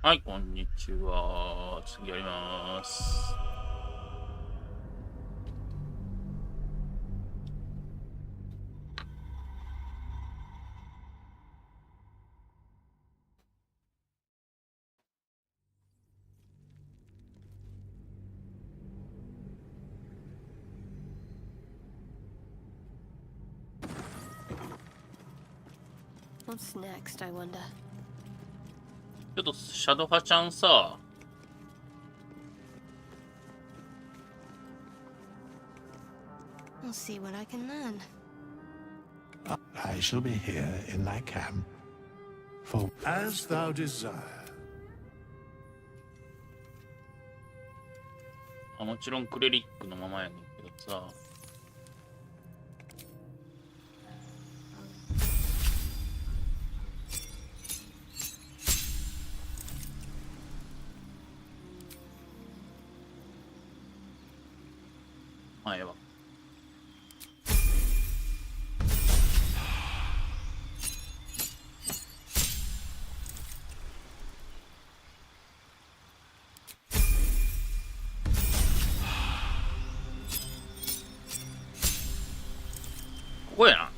はい、こんにちは。次やります。What's next, I wonder? ちょっとシャドハちゃんさ、I'll see what I can learn. I shall be here in thy camp, for as thou desire. もちろんクレリックのままやねんけどさ。前は。ここやな。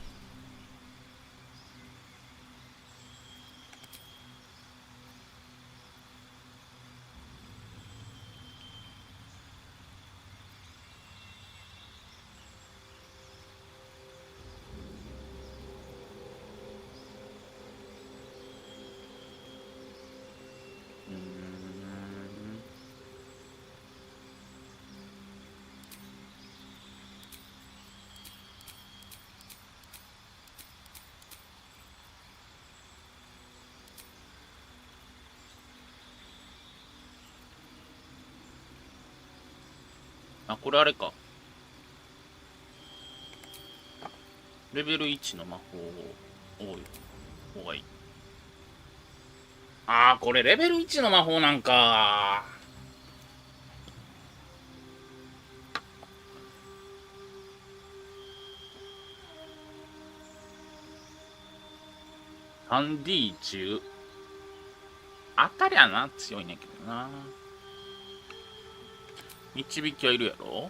あ、これあれか。レベル1の魔法を多い方がいい。あー、これレベル1の魔法なんか。3D 中。当たりゃな、強いねんけどな。導きはいるやろ。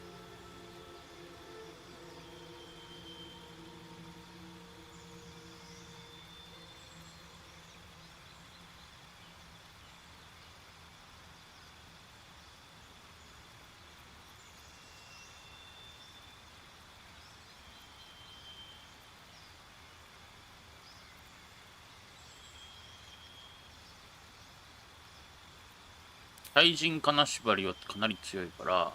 対人金縛りはかなり強いから、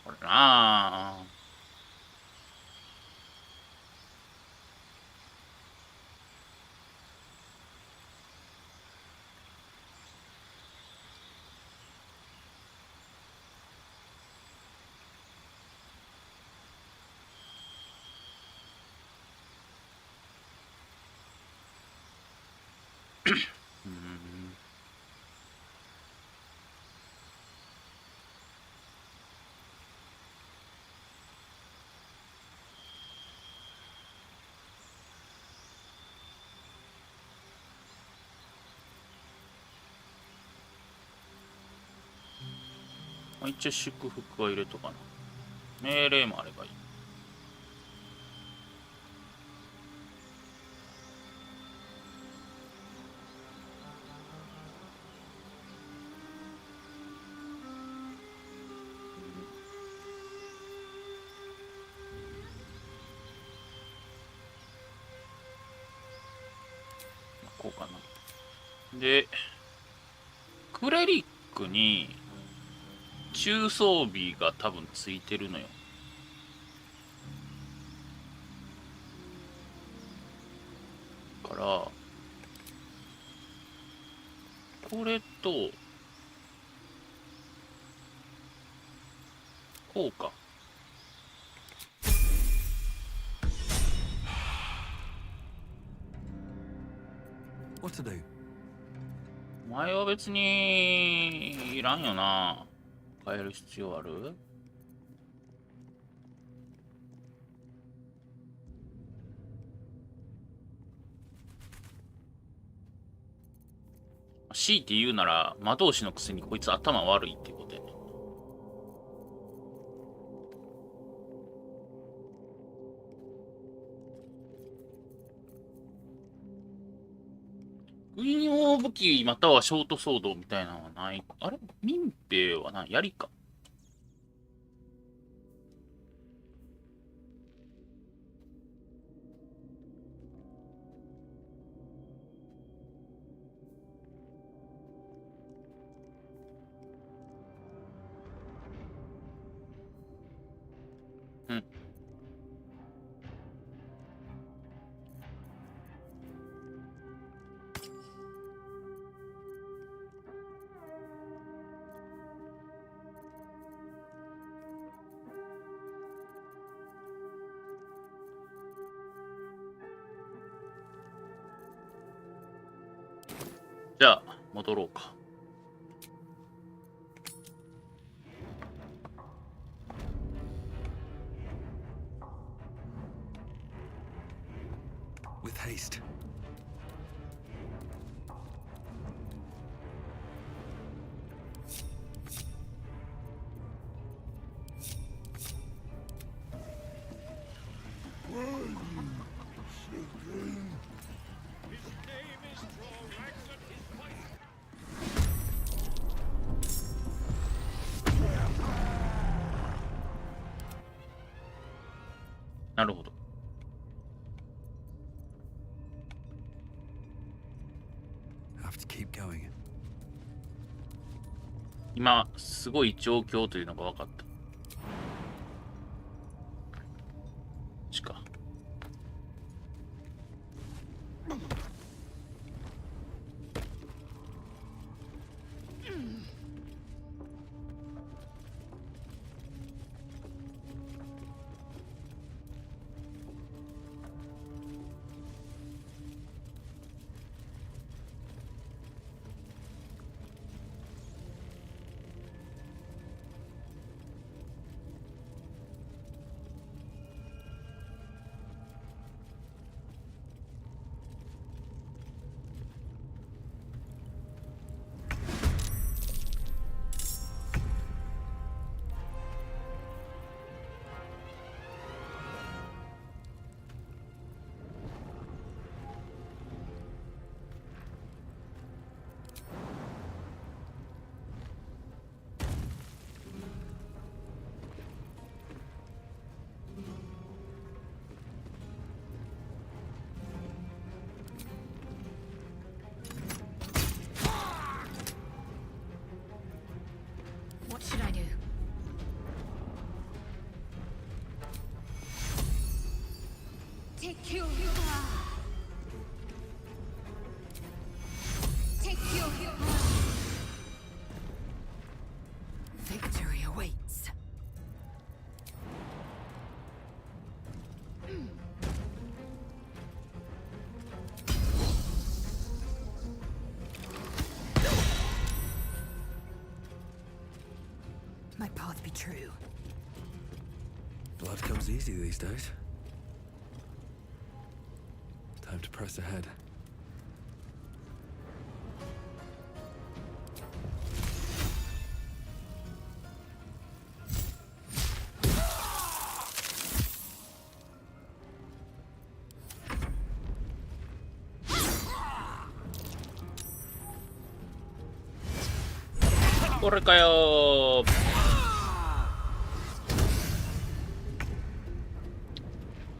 これなあ。一応祝福は入れとかな。命令もあればいい。こうかな。で、クレリックに中装備が多分ついてるのよ。から、これと、こうか。What to do? お前は別にいらんよな。変える必要ある？強いて言うなら魔導士のくせにこいつ頭悪いってことやね。軍用武器またはショートソードみたいなのはない。あれ民兵はな、槍か。うん。じゃあ、戻ろうか。With haste. I なるほど。Have to keep going. 今、すごい状況というのが分かった。しか。What should I do? Take you. Take you. Victory awaits. My path be true. Blood comes easy these days. Time to press ahead.これかよー。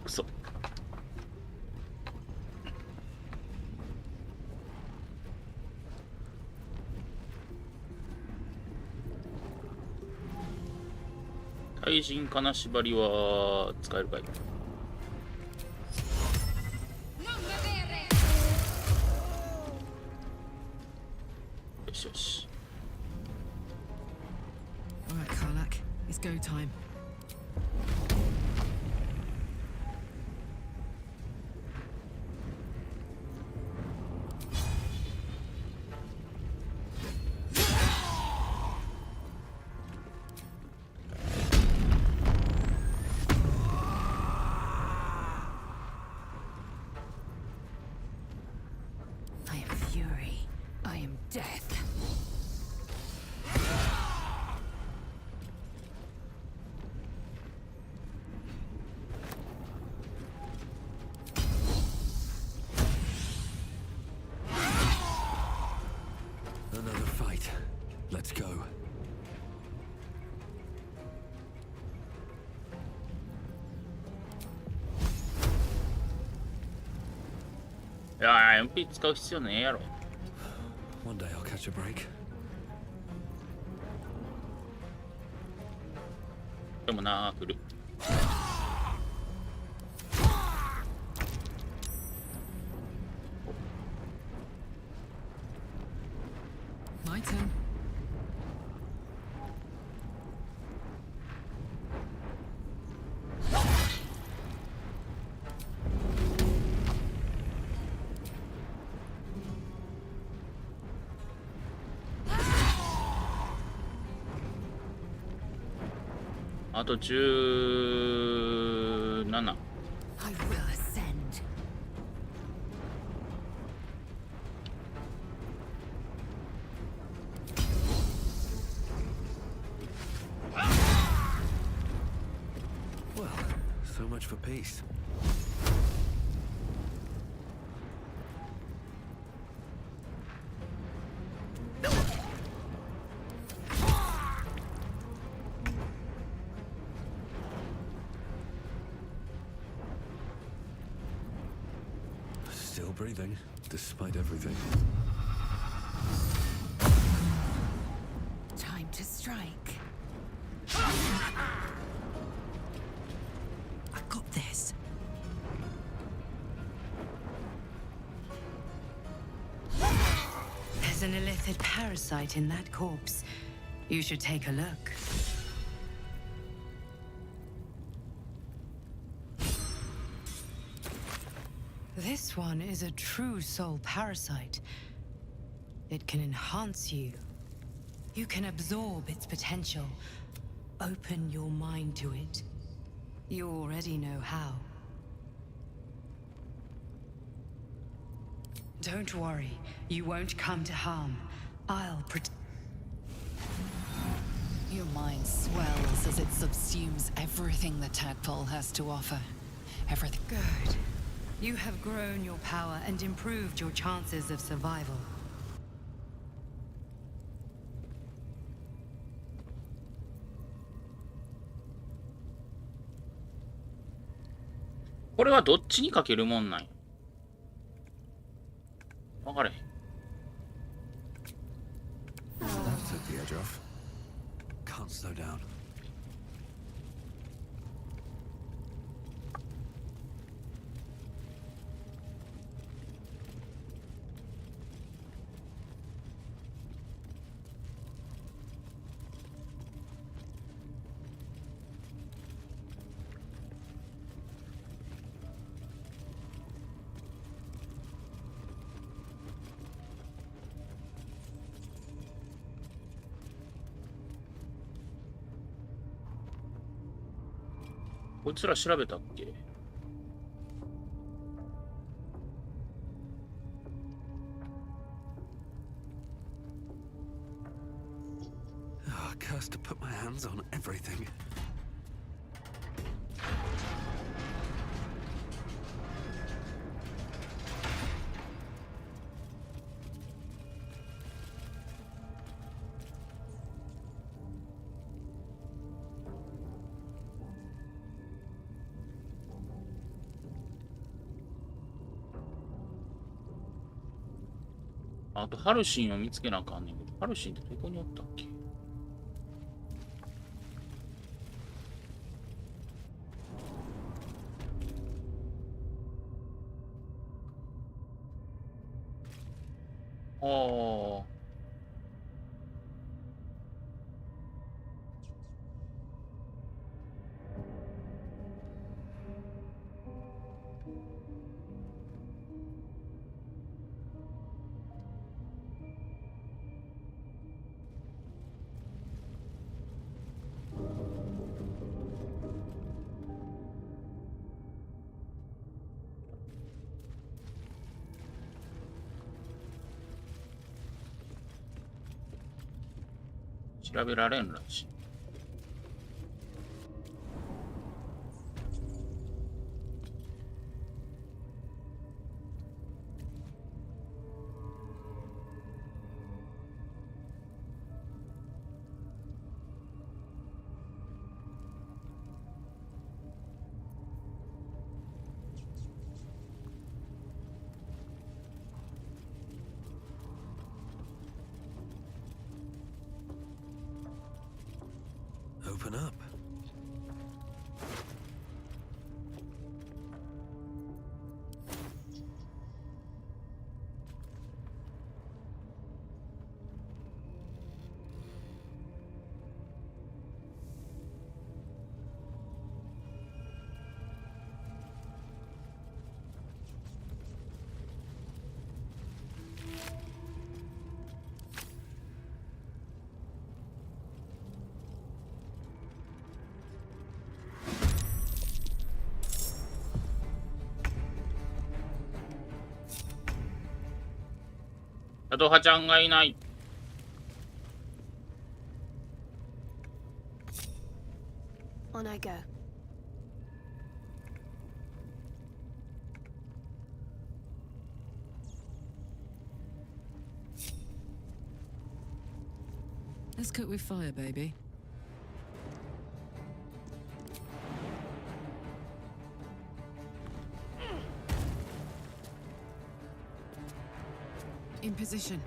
くそ。対人金縛りは使えるかい？よしよし。All right, Karlak, it's go time. いやー、MP 使う必要ねえやろ。One day I'll catch a break. でもなー、来る。My turn. A あと17。I will ascend. Well, so much for peace. Still breathing, despite everything. Time to strike. I got this. There's an illithid parasite in that corpse. You should take a look. This one is a true soul parasite. It can enhance you. You can absorb its potential. Open your mind to it. You already know how. Don't worry, you won't come to harm. I'll protect. Your mind swells as it subsumes everything the tadpole has to offer. Everything. Good. You have grown your power and improved your chances of survival. これはどっちにかけるもんなんや。分かれへん。That took the edge off. Can't slow down. こいつら調べたっけ？ Oh, cursed to put my hands on everything.あとハルシンを見つけなあかんねんけど、ハルシンってどこにおったっけ？ああ。調べられんらしい。open up.ヤドハちゃんがいない。On I go. Let's cook with fire, baby. In position.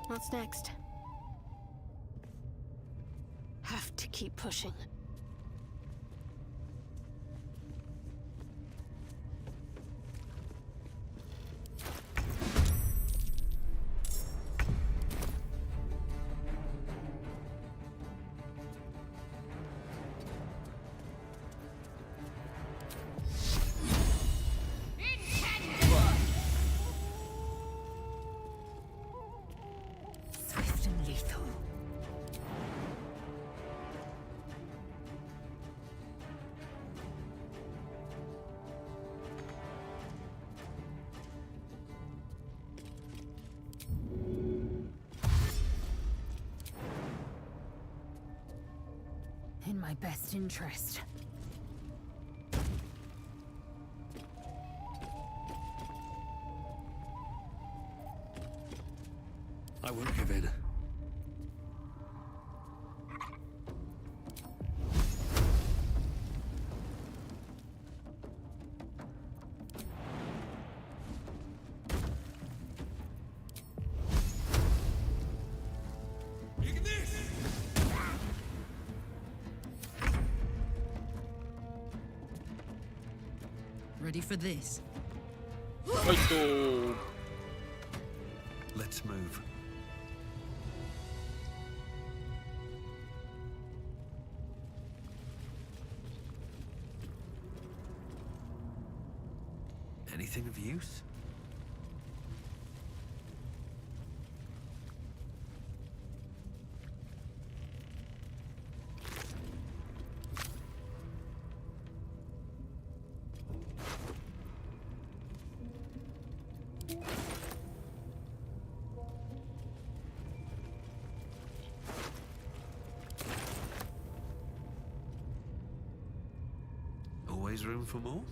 What's next? Have to keep pushing. Swift and lethal. In my best interest. I won't give in. Ready for this? はいと。 Let's move. Anything of use? Always room for more?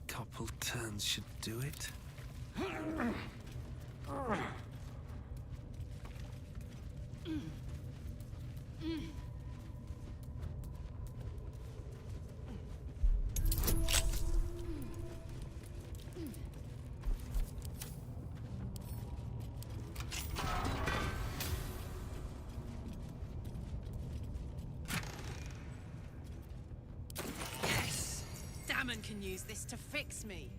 Couple turns should do it. Damon can use this to fix me.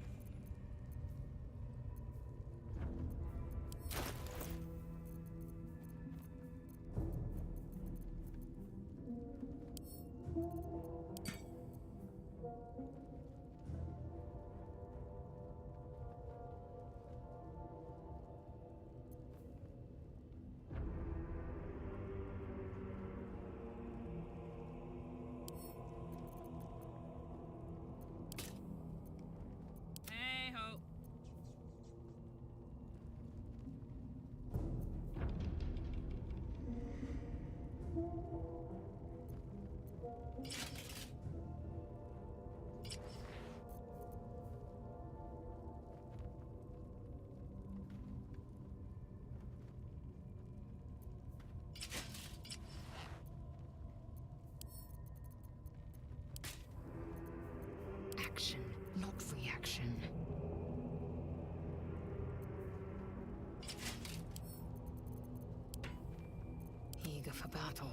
Hey ho. Action, not reaction. Eager for battle.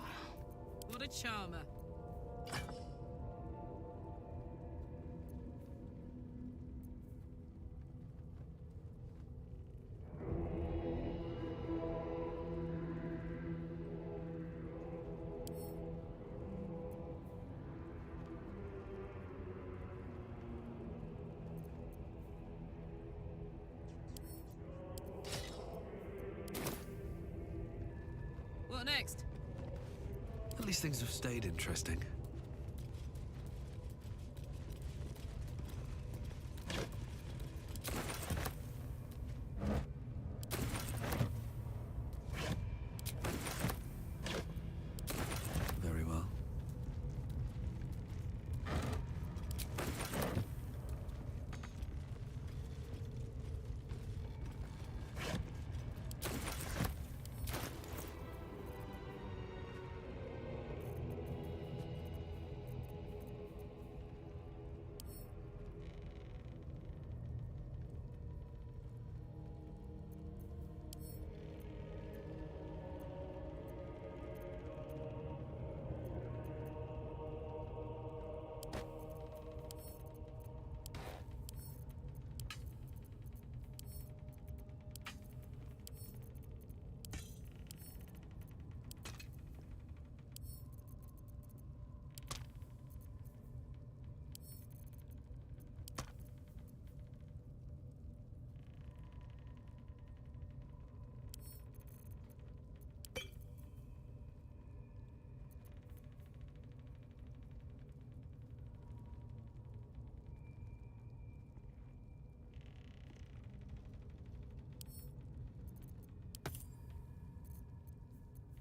What a charmer. What next? At least things have stayed interesting. Very well.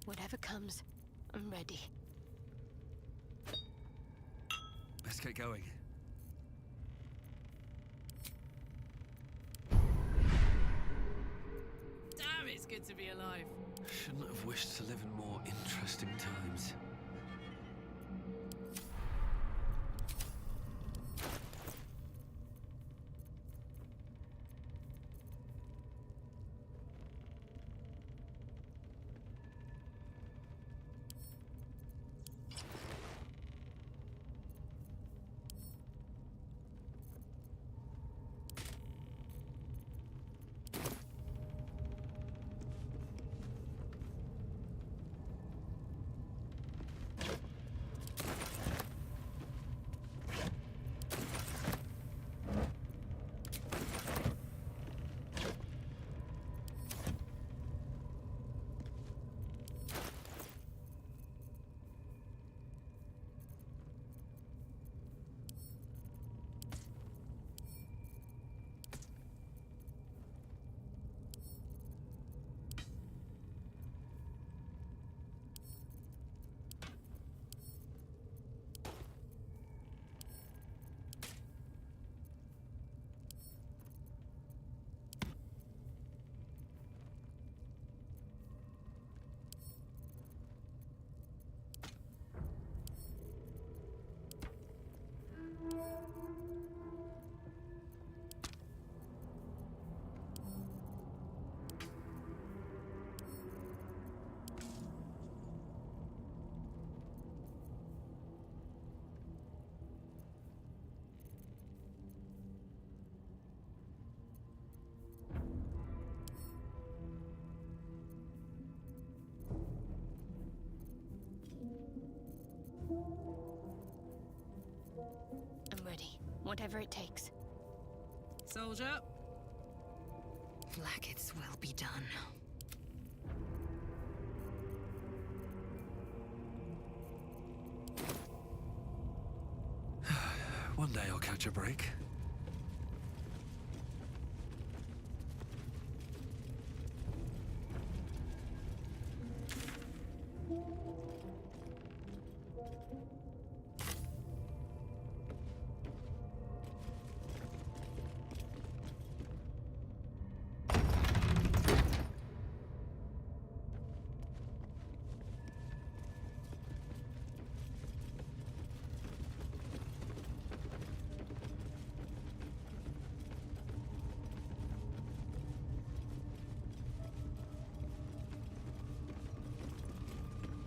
Whatever comes, I'm ready. Let's get going. Damn, it's good to be alive. Shouldn't have wished to live in more interesting times. I'm ready. Whatever it takes. Soldier. Blackets will be done. One day I'll catch a break.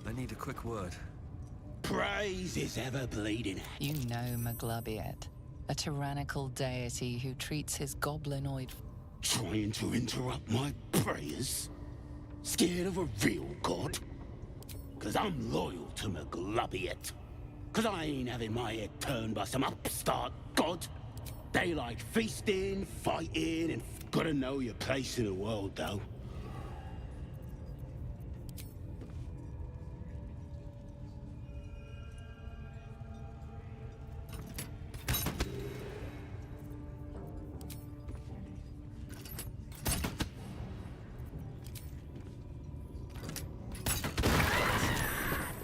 I need a quick word. Praise is ever bleeding. You know Maglubiet, a tyrannical deity who treats his goblinoid. Trying to interrupt my prayers? Scared of a real god? 'Cause I'm loyal to Maglubiet. 'Cause I ain't having my head turned by some upstart god. They like feasting, fighting, and gotta know your place in the world, though.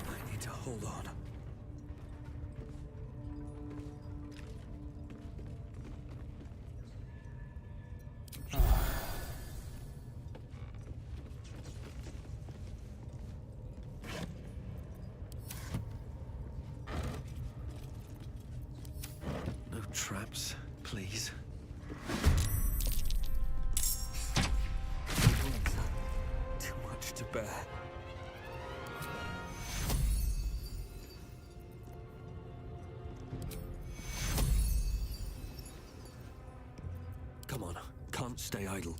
I need to hold on. No traps, please. Too much to bear. Come on, can't stay idle.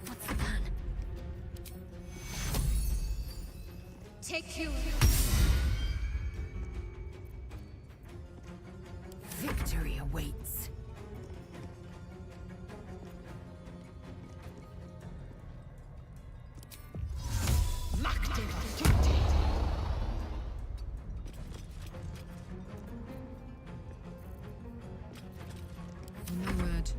What's the plan? Take you. Victory awaits. No word.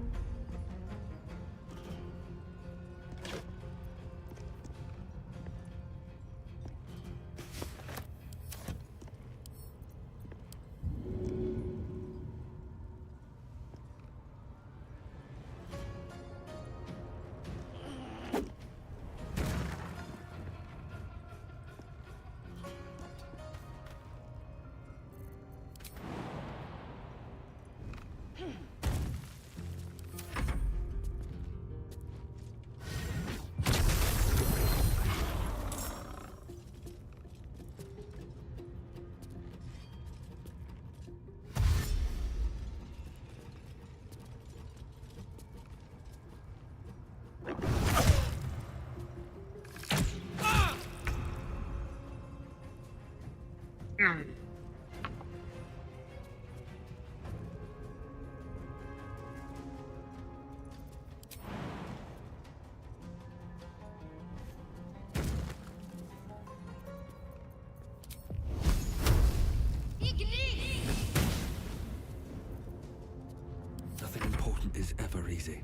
Nothing important is ever easy.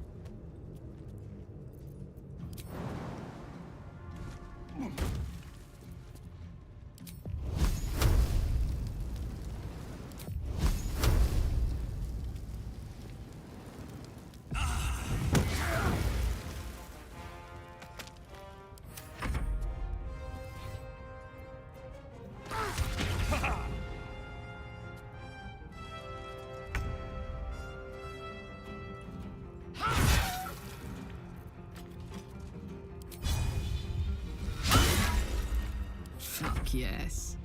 Fuck yes.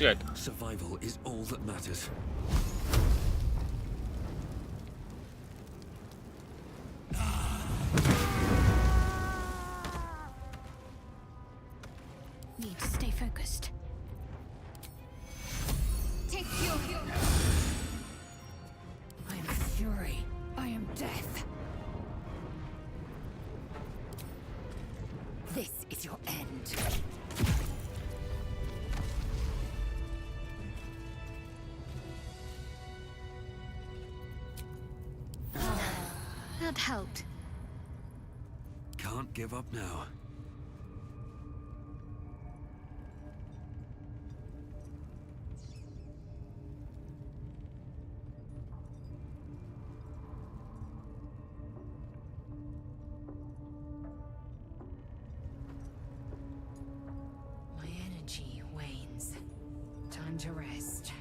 違えた。 Survival is all that matters. Need to stay focused. Take your heal. I am fury. I am death. This is your end. That helped. Can't give up now. My energy wanes. Time to rest.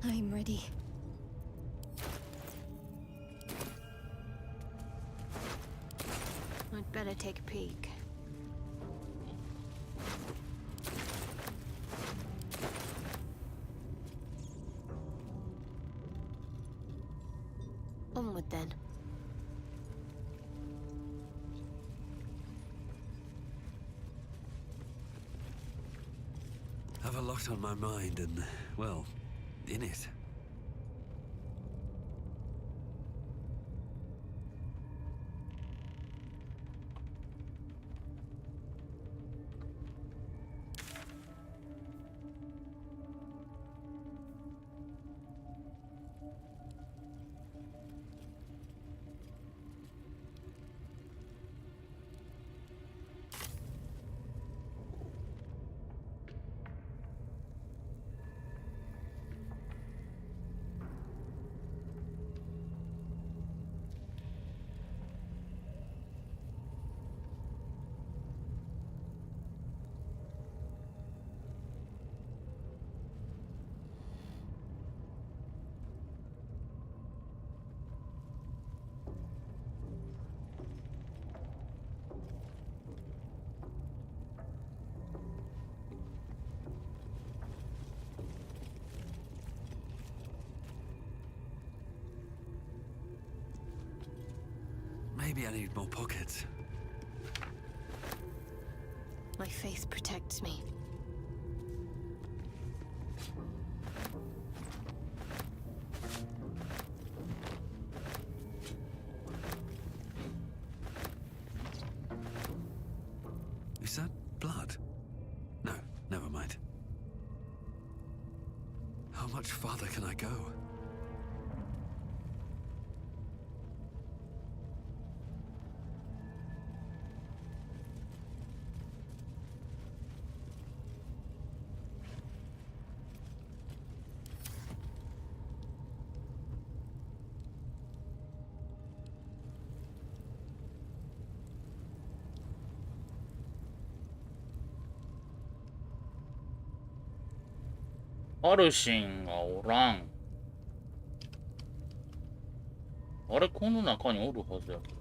I'm ready. I'd better take a peek. Onward then. Have a lot on my mind and, well, in it. Maybe I need more pockets. My faith protects me. Is that blood? No, never mind. How much farther can I go?アルシンがおらん。あれ、この中におるはずやけど。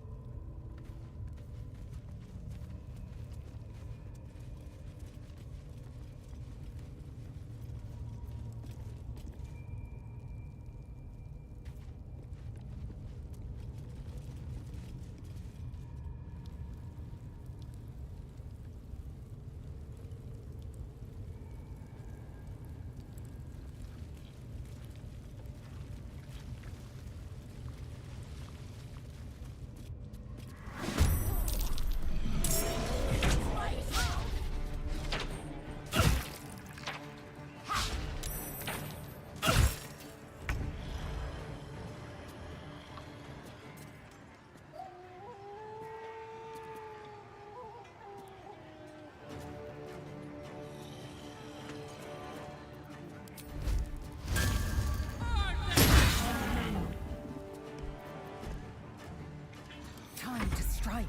Time to strike.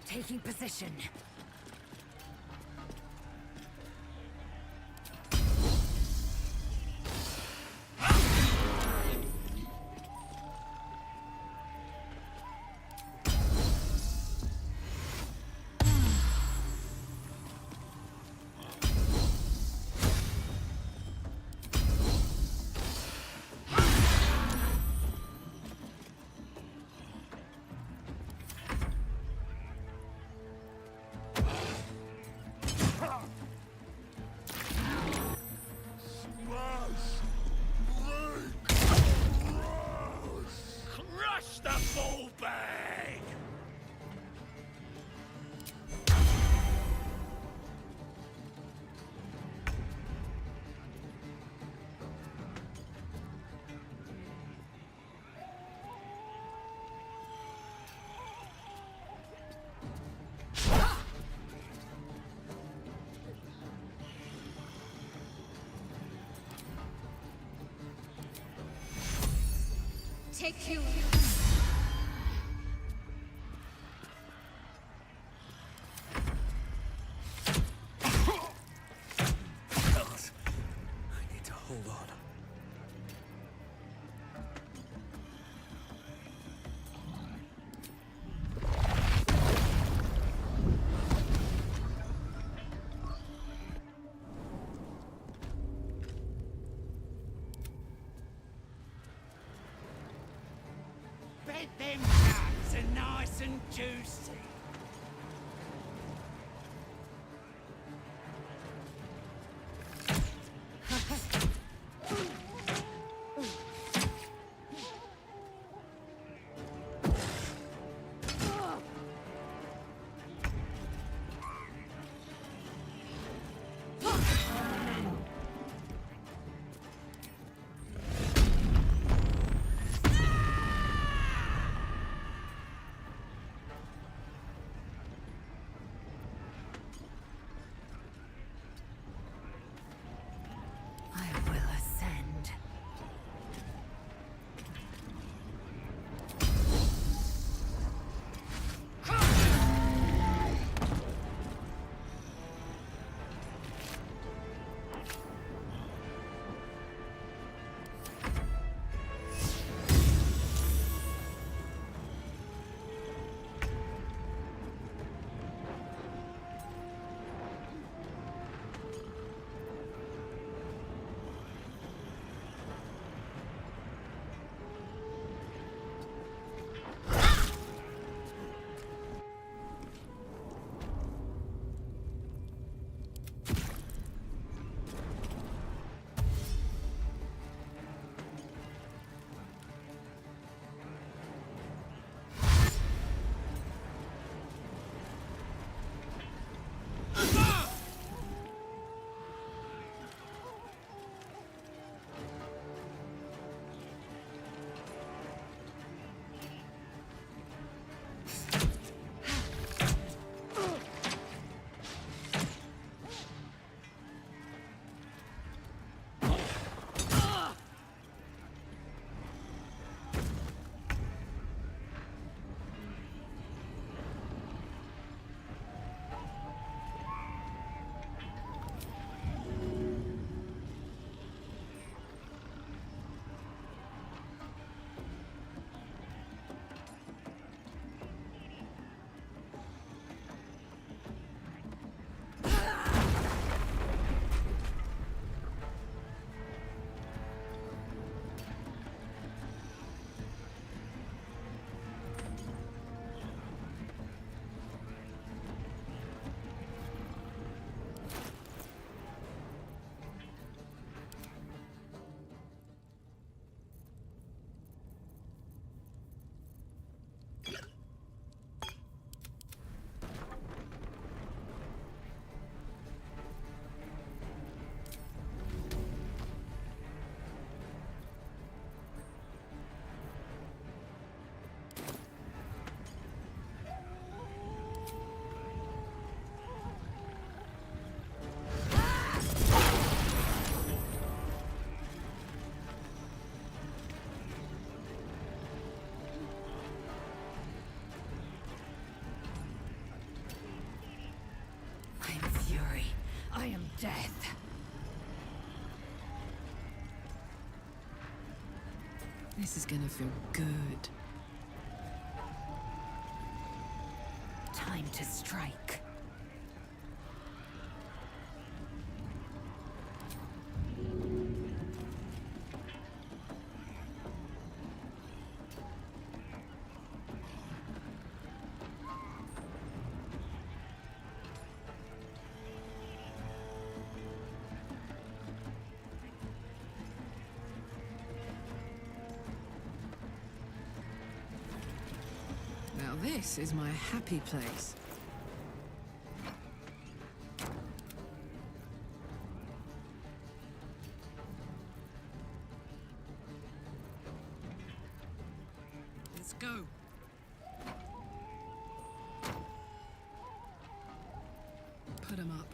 Taking position. take you. Fellas, I need to hold on. Bet them nuts are nice and juicy. I will ascend. I am death. This is gonna feel good. Time to strike. Now this is my happy place. Let's go. Put 'em up.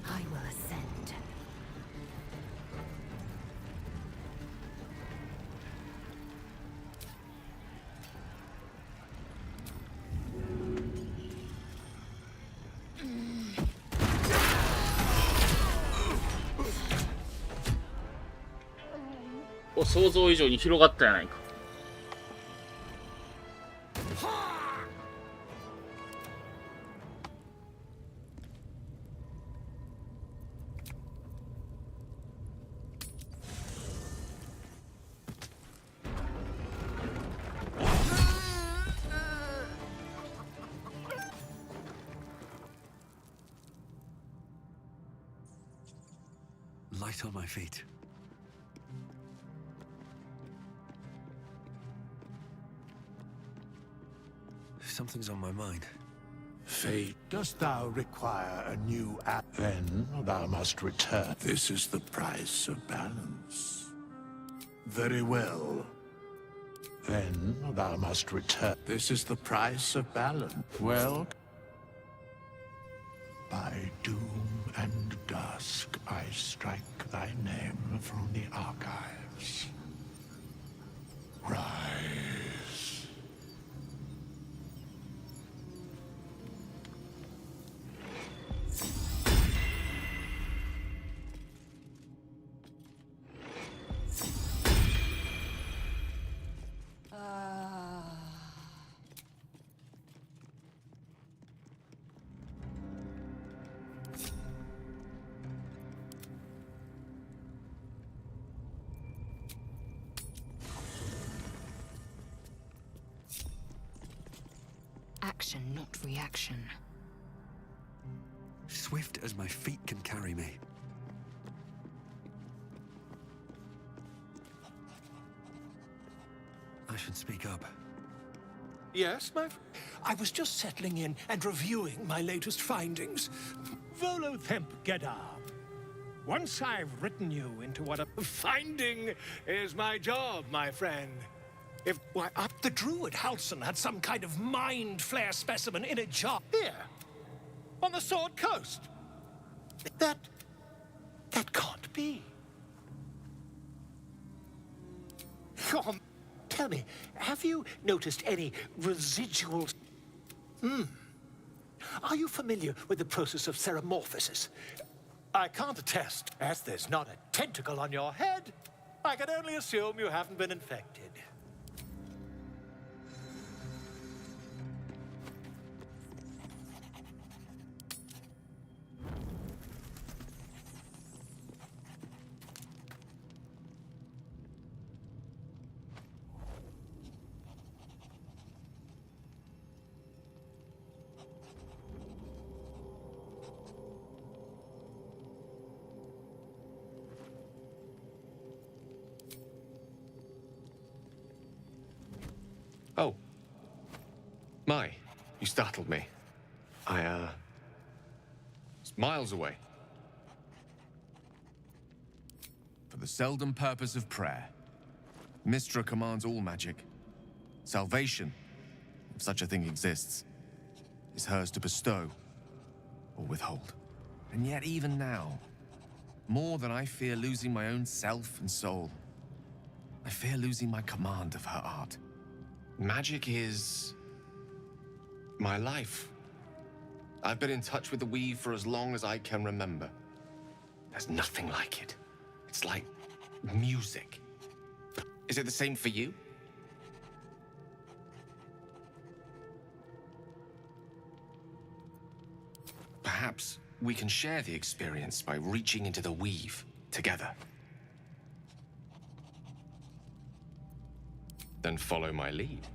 I will ascend. 構想像以上に広がったやないか。Light on my feet. Something's on my mind. Fate, dost thou require a new app? Then thou must return. This is the price of balance. Very well. Then thou must return. This is the price of balance. Well, by doom and dusk I strike thy name from the archives. Rise. Action, not reaction. Swift as my feet can carry me. I should speak up. Yes, I was just settling in and reviewing my latest findings. Volo Themp Gedar. Once I've written you into what a finding is my job, my friend. If the druid Halson had some kind of mind flare specimen in a jar here, on the Sword Coast. That can't be. Come, tell me, have you noticed any residuals? Are you familiar with the process of ceremorphosis? I can't attest, as there's not a tentacle on your head. I can only assume you haven't been infected. Oh. My, you startled me. I, was miles away. For the seldom purpose of prayer, Mystra commands all magic. Salvation, if such a thing exists, is hers to bestow or withhold. And yet even now, more than I fear losing my own self and soul, I fear losing my command of her art. Magic is my life. I've been in touch with the weave for as long as I can remember. There's nothing like it. It's like music. Is it the same for you? Perhaps we can share the experience by reaching into the weave together. Then follow my lead.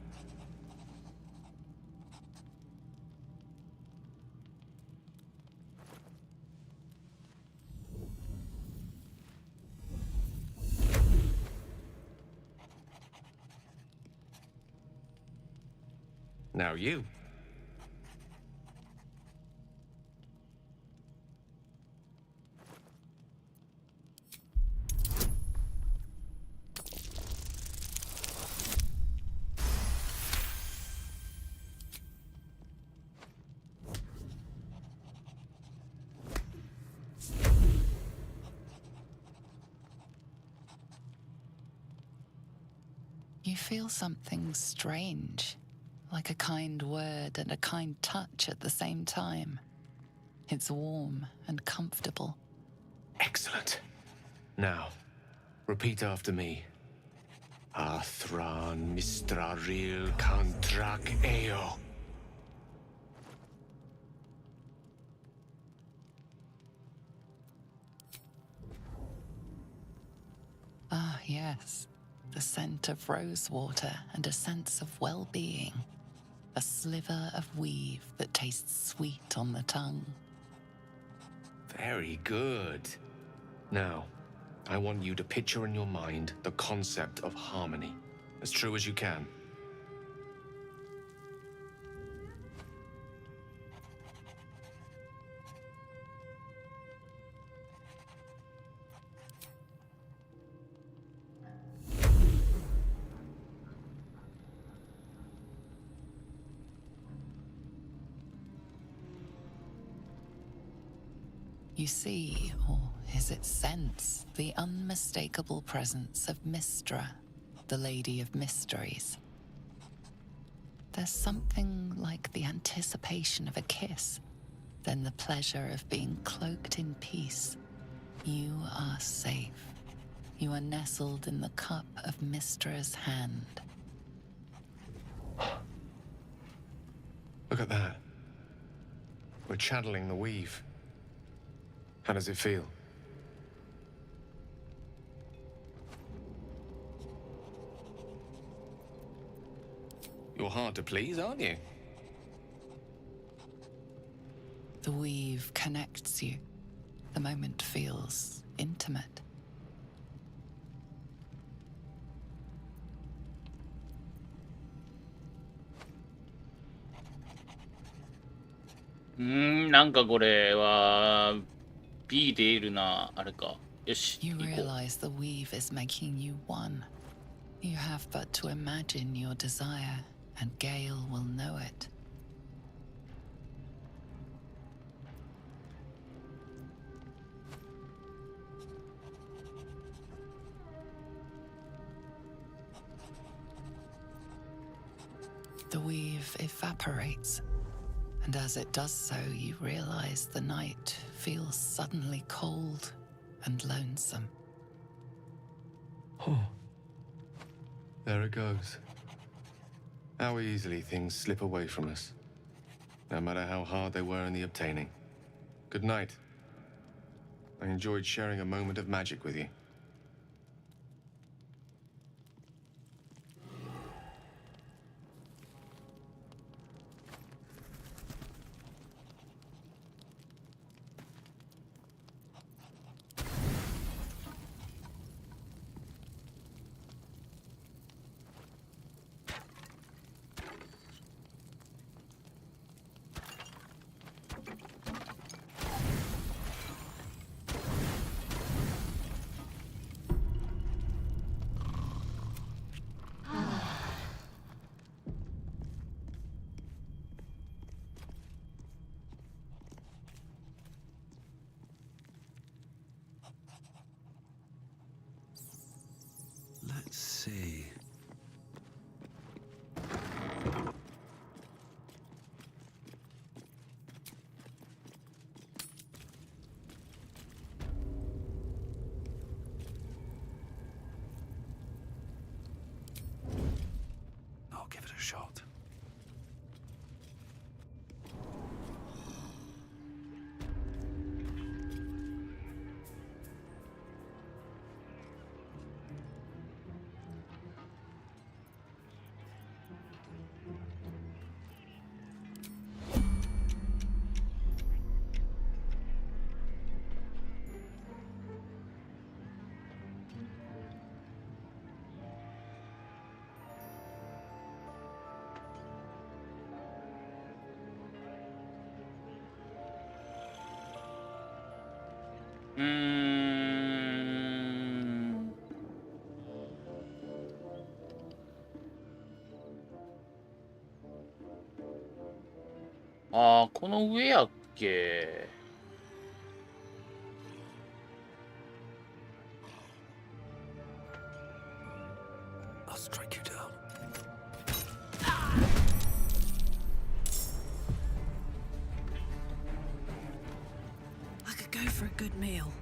Now you. You feel something strange, like a kind word and a kind touch at the same time. It's warm and comfortable. Excellent. Now, repeat after me. Athran Mistraril Kantrak Eo. Ah, yes. The scent of rosewater and a sense of well-being. A sliver of weave that tastes sweet on the tongue. Very good. Now, I want you to picture in your mind the concept of harmony, as true as you can. You see, or is it sense, the unmistakable presence of Mystra, the Lady of Mysteries. There's something like the anticipation of a kiss, then the pleasure of being cloaked in peace. You are safe. You are nestled in the cup of Mystra's hand. Look at that. We're channeling the weave. How does it feel? You're hard to please, aren't you? The weave connects you. The moment feels intimate.なんかこれは B でいるな、あれか。よし、 You 行こう。 realize the weave is making you one. You have but to imagine your desire, and Gale will know it. The weave evaporates, and as it does so, you realize the night feels suddenly cold and lonesome. Oh. There it goes. How easily things slip away from us, no matter how hard they were in the obtaining. Good night. I enjoyed sharing a moment of magic with you. Let's see. I'll give it a shot.ああ、この上やっけ。I'll strike you down. I could go for a good meal.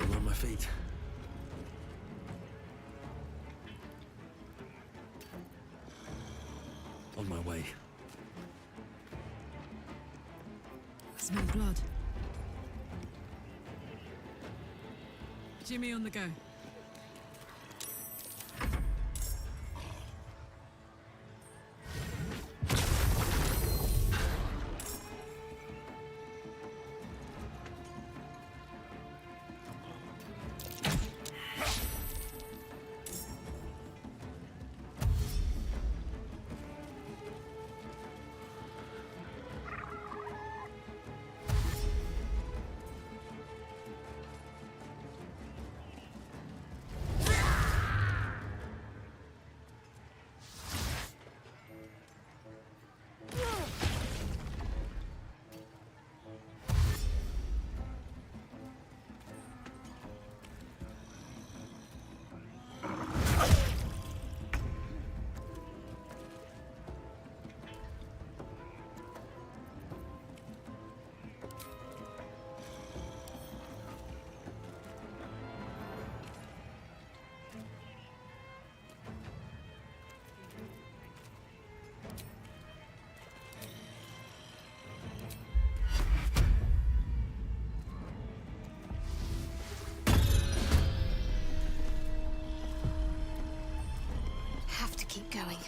Still on my feet. On my way. I smell blood. Jimmy on the go. Have to keep going.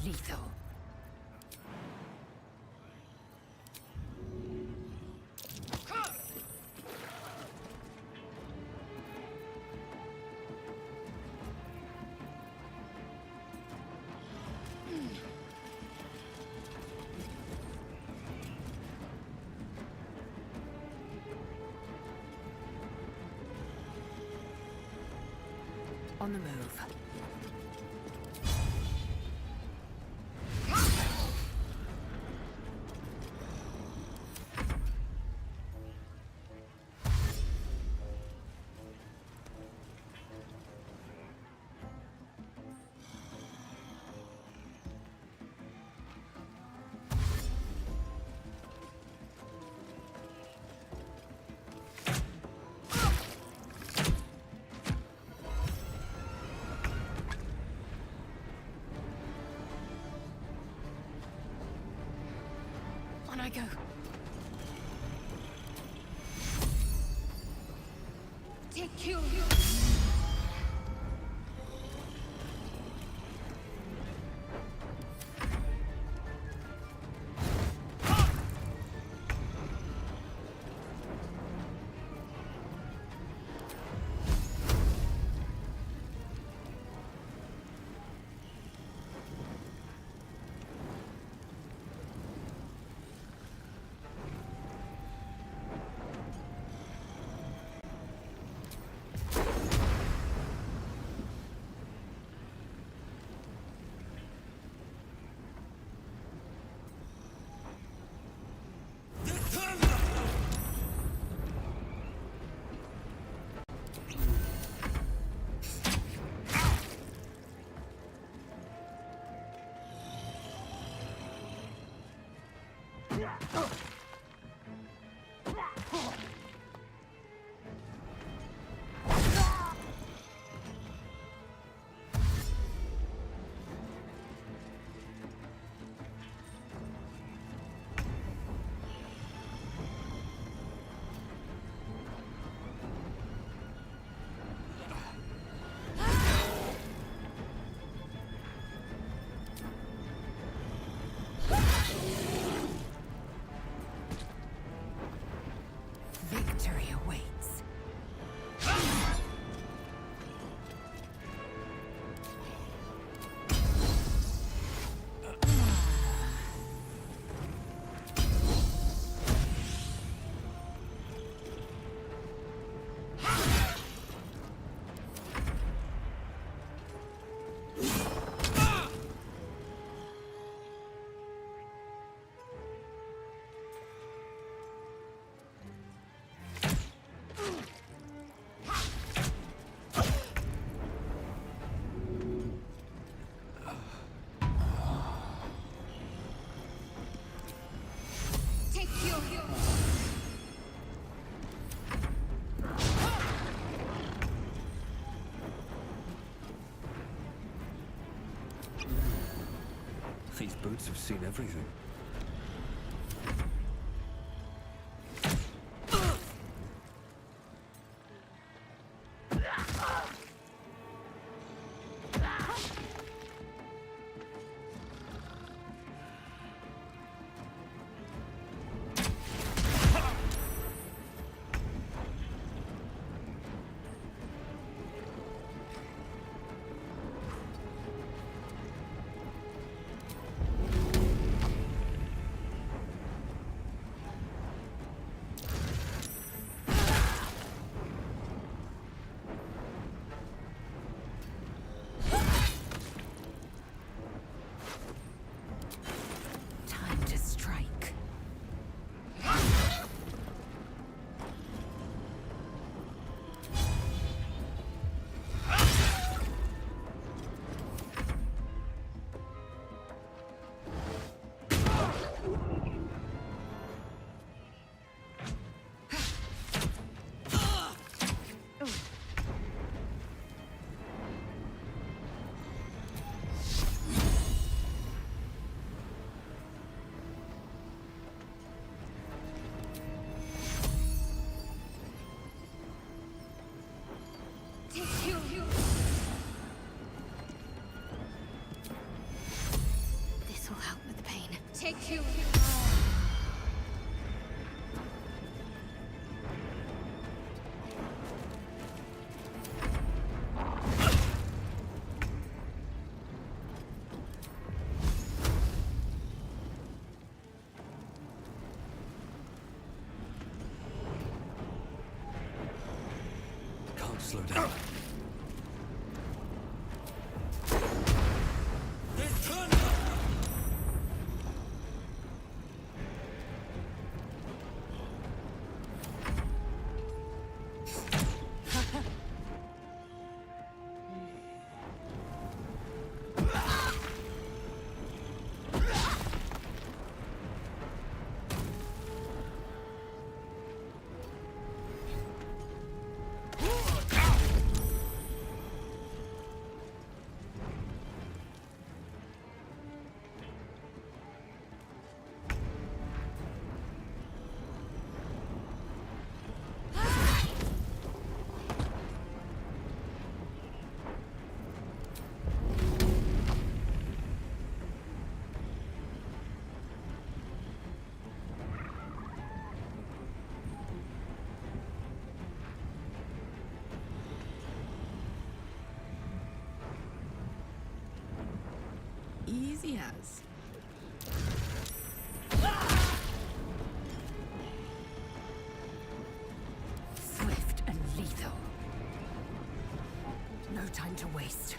lethal. On the move. On I go. Take you. Victory awaits. These boots have seen everything. Time to strike. This will help with the pain. Take you. Can't slow down. Easy as. Swift and lethal. No time to waste.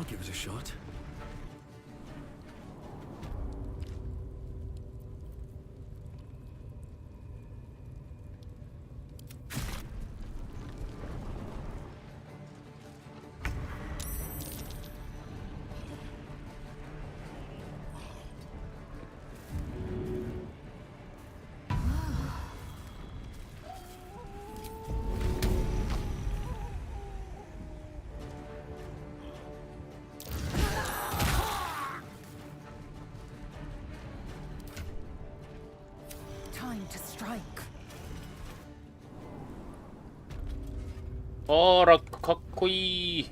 I'll give it a shot. Time to strike. あら、かっこいい。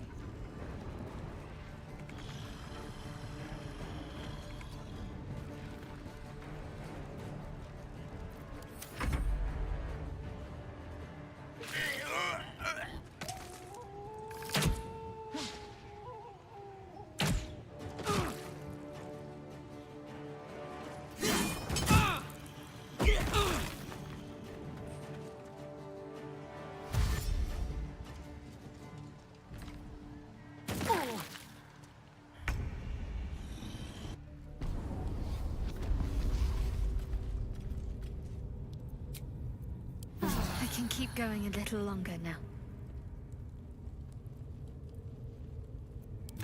I can keep going a little longer now.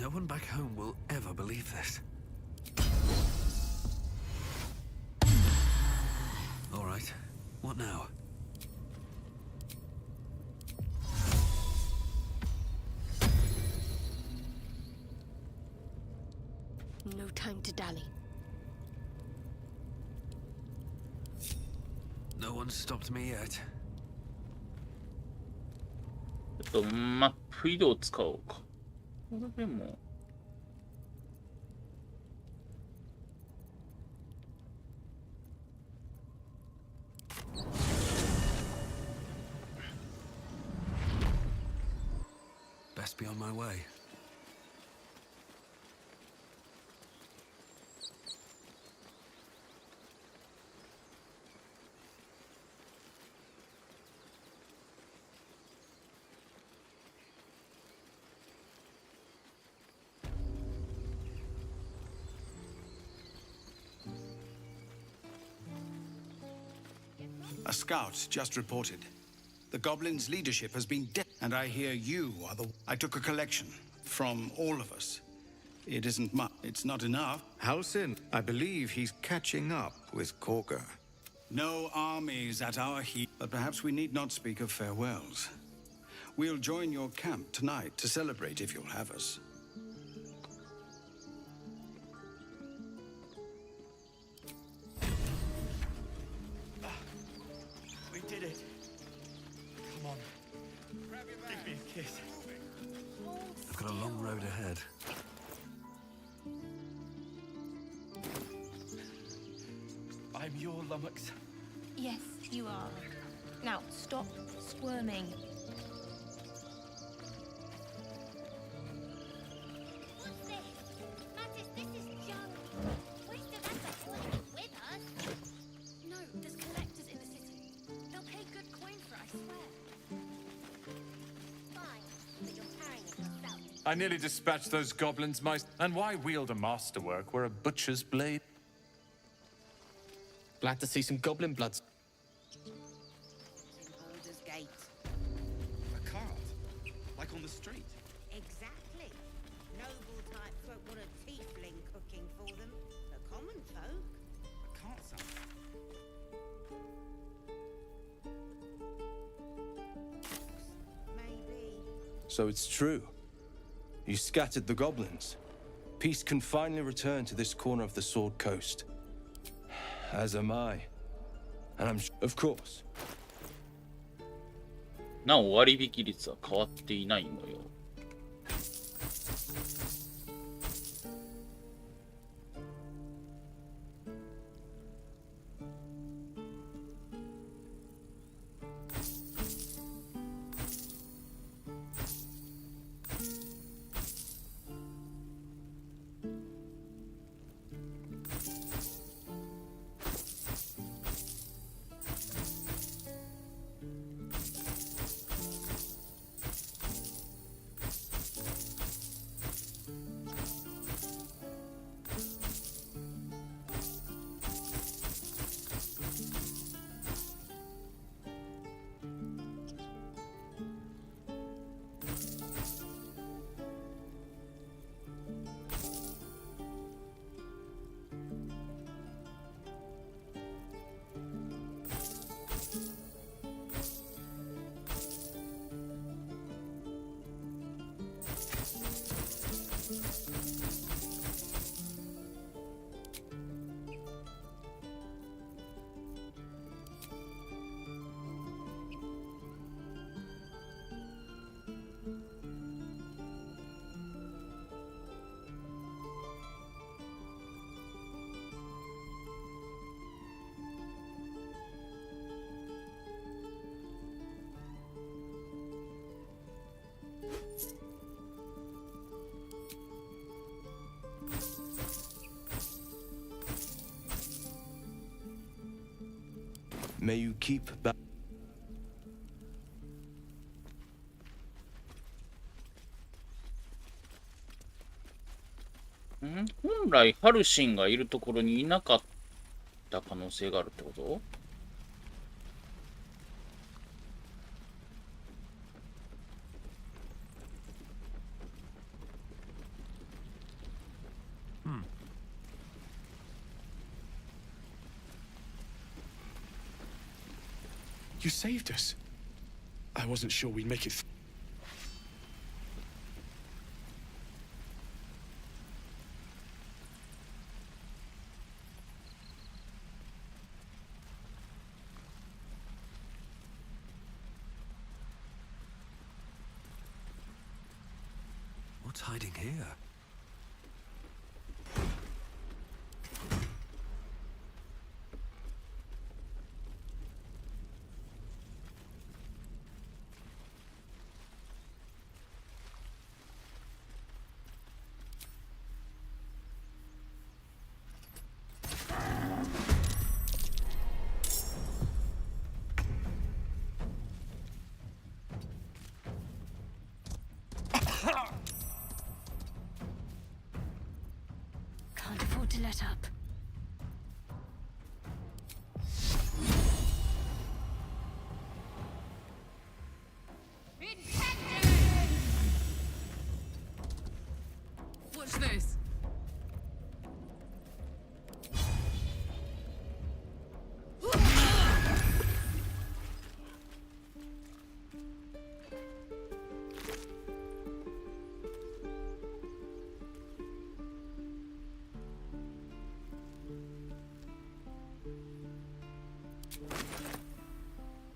No one back home will ever believe this. All right, what now? No time to dally. No one's stopped me yet. ちょっとマップ移動を使おうか。これでも。Best be on my way. A scout just reported. The goblins' leadership has been and I hear you are the... I took a collection from all of us. It isn't much. It's not enough. Halsin, I believe he's catching up with Korga. No armies at our heat, but perhaps we need not speak of farewells. We'll join your camp tonight to celebrate if you'll have us. We did it. Come on. Give me a kiss. I've got a long road ahead. I'm your lummox. Yes, you are. Now, stop squirming. What's this? Mattis, this is junk. Where's the rest with us? No, there's collectors in the city. They'll pay good coin for it, I swear. Fine, but you're carrying it yourself. I nearly dispatched those goblins, and why wield a masterwork where a butcher's blade? Glad to see some goblin bloods. Baldur's Gate. A cart? Like on the street? Exactly. Noble type folk want a tiefling cooking for them. The common folk. A cart sound. Maybe. So it's true. You scattered the goblins. Peace can finally return to this corner of the Sword Coast. As am I. And I'm of course. なお割引率は変わっていないのよ。May you keep back. 本来ハルシンがいるところにいなかった可能性があるってこと？You saved us. I wasn't sure we'd make it. What's hiding here? Can't afford to let up. Watch this.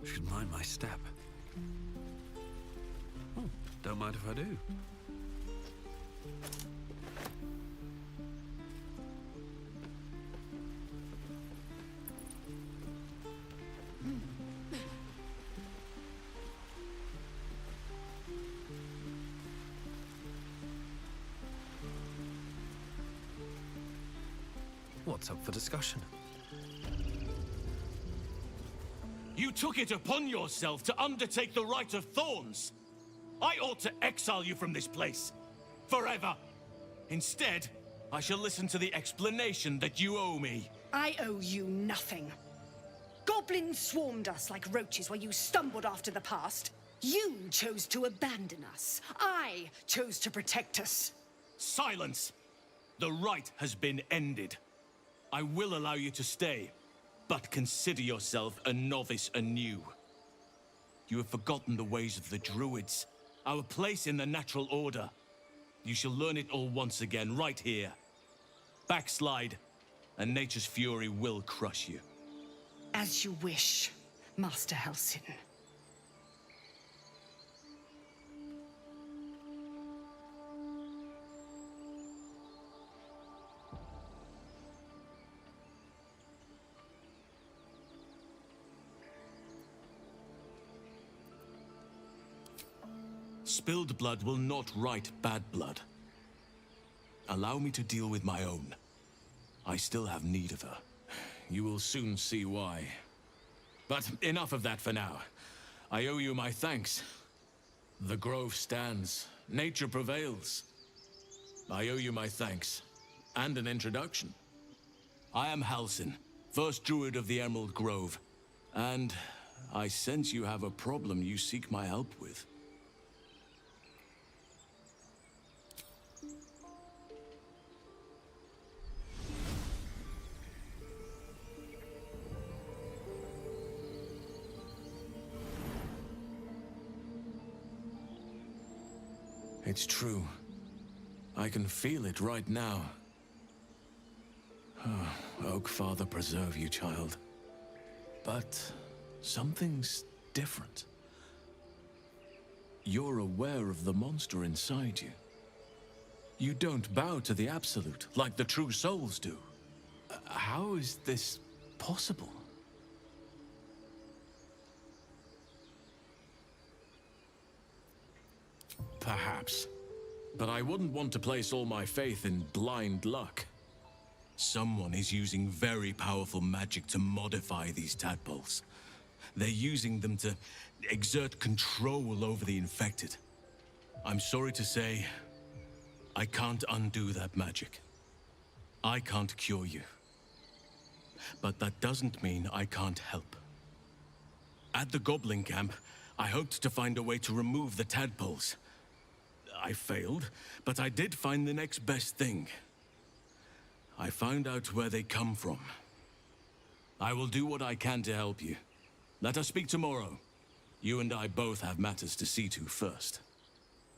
Should mind my step. Oh, don't mind if I do. What's up for discussion? You took it upon yourself to undertake the Rite of Thorns. I ought to exile you from this place. Forever. Instead, I shall listen to the explanation that you owe me. I owe you nothing. Goblins swarmed us like roaches while you stumbled after the past. You chose to abandon us. I chose to protect us. Silence! The rite has been ended. I will allow you to stay, but consider yourself a novice anew. You have forgotten the ways of the Druids, our place in the natural order. You shall learn it all once again, right here. Backslide, and nature's fury will crush you. As you wish, Master Halsin. Spilled blood will not right bad blood. Allow me to deal with my own. I still have need of her. You will soon see why. But enough of that for now. I owe you my thanks. The grove stands. Nature prevails. I owe you my thanks. And an introduction. I am Halsin, first druid of the Emerald Grove. And I sense you have a problem you seek my help with. It's true. I can feel it right now. Oh, Oak Father preserve you, child. But something's different. You're aware of the monster inside you. You don't bow to the Absolute like the true souls do. How is this possible? Perhaps. But I wouldn't want to place all my faith in blind luck. Someone is using very powerful magic to modify these tadpoles. They're using them to exert control over the infected. I'm sorry to say, I can't undo that magic. I can't cure you. But that doesn't mean I can't help. At the Goblin camp, I hoped to find a way to remove the tadpoles. I failed, but I did find the next best thing. I found out where they come from. I will do what I can to help you. Let us speak tomorrow. You and I both have matters to see to first.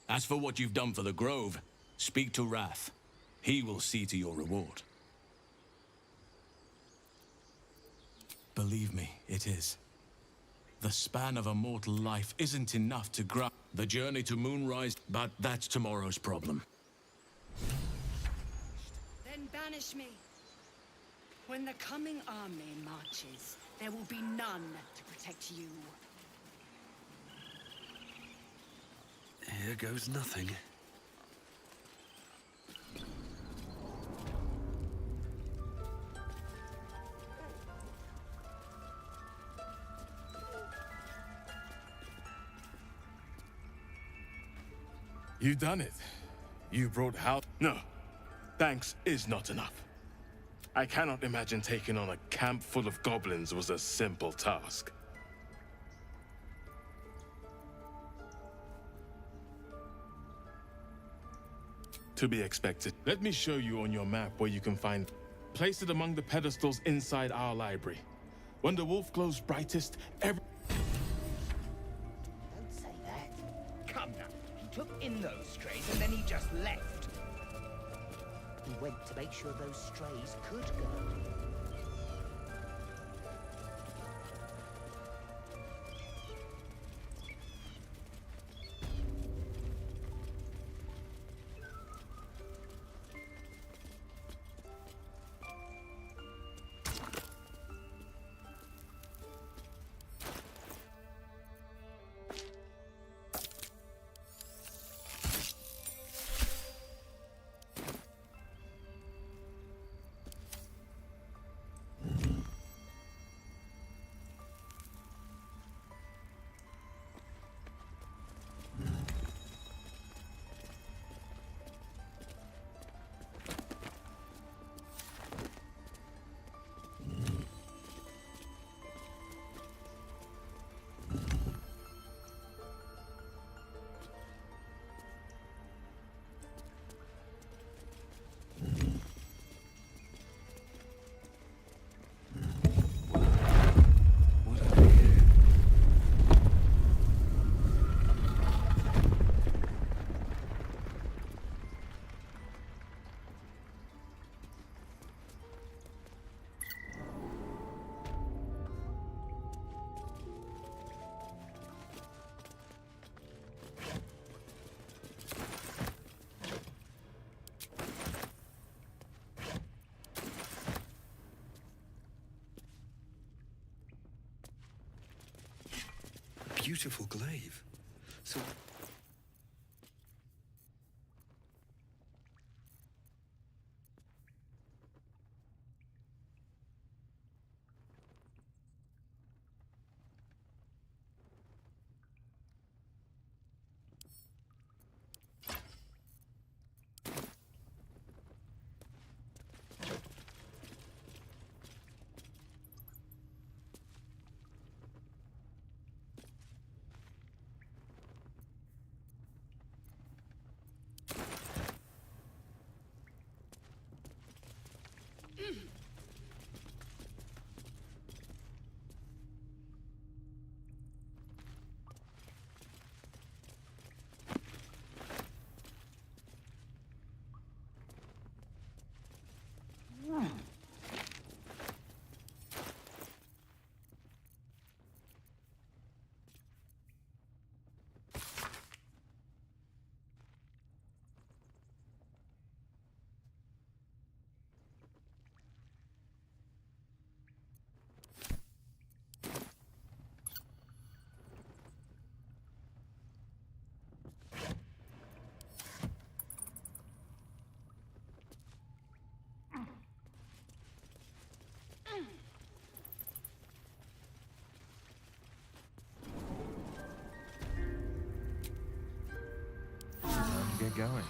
As for what you've done for the Grove, speak to Wrath. He will see to your reward. Believe me, it is. The span of a mortal life isn't enough to grasp the journey to Moonrise, but that's tomorrow's problem. Then banish me. When the coming army marches, there will be none to protect you. Here goes nothing. You done it. You brought house. No. Thanks is not enough. I cannot imagine taking on a camp full of goblins was a simple task. To be expected. Let me show you on your map where you can find. Place it among the pedestals inside our library. When the wolf glows brightest, Don't say that. Come now. He took in those strays and then he just left. He went to make sure those strays could go. Beautiful glaive. So... get going.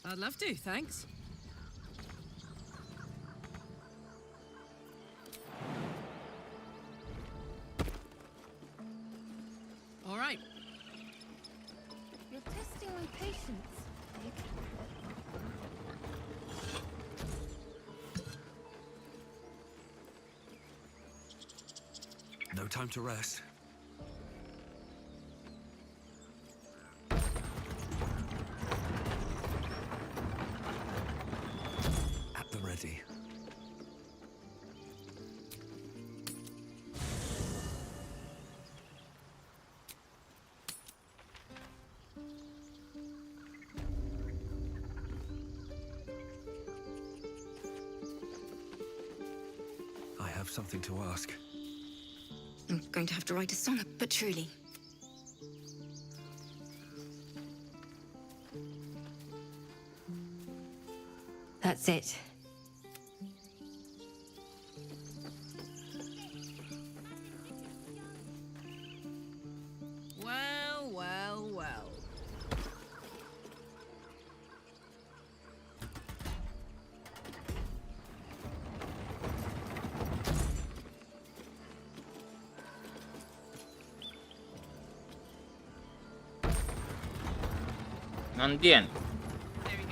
I'd love to, thanks. All right. You're testing my patience, Nick. No time to rest. At the ready. I have something to ask. I'm going to have to write a song, but truly. That's it. Well, well, well. Nan diyen? There we go.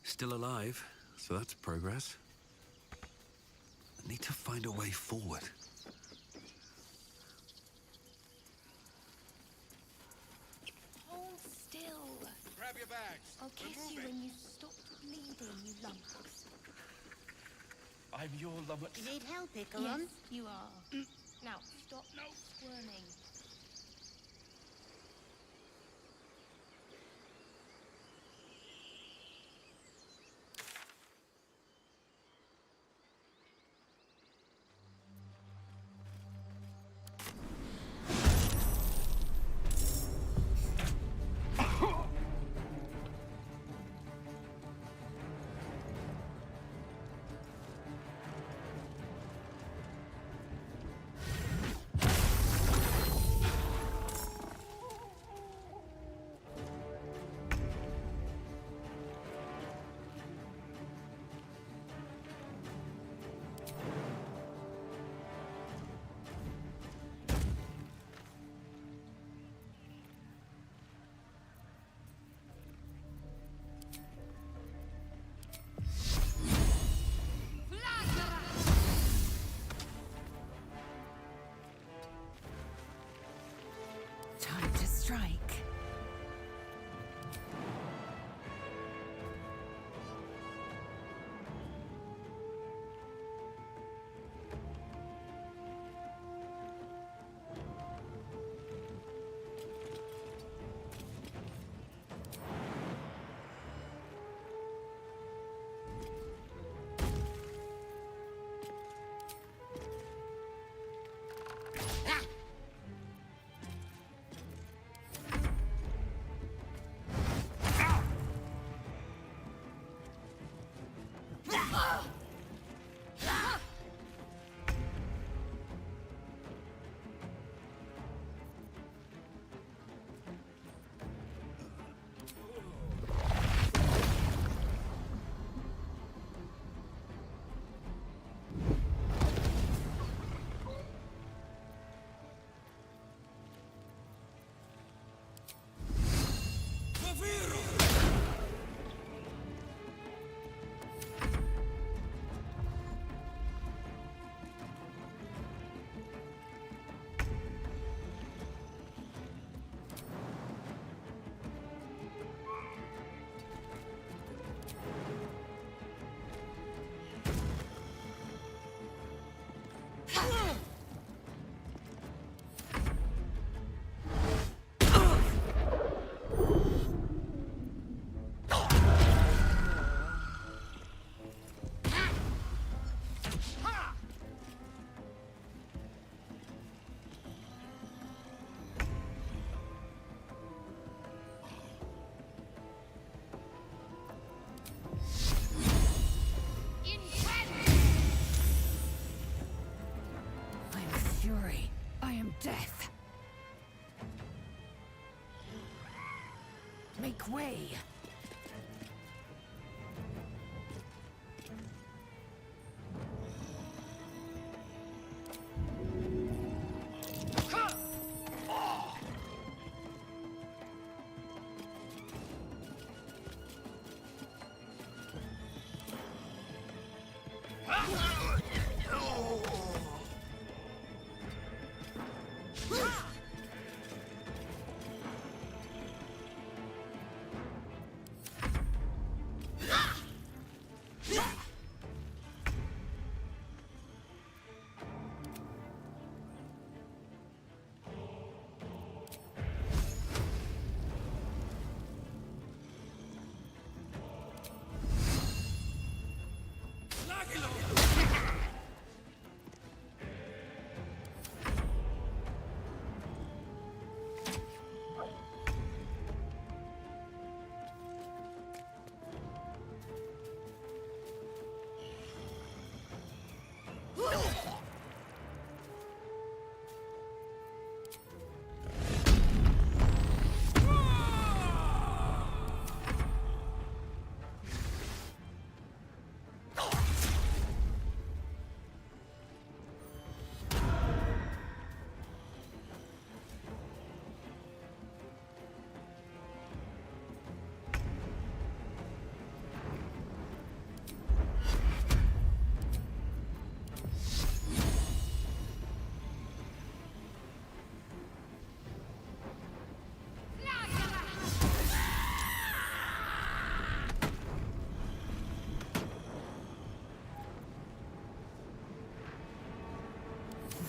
Still alive, so that's progress. I need to find a way forward. Hold still. Grab your bags. I'll kiss you when you stop bleeding, you lummox. I'm your lummox. You need help, Ikaron? Yes, you are. Now, stop squirming. strike. Death. Make way.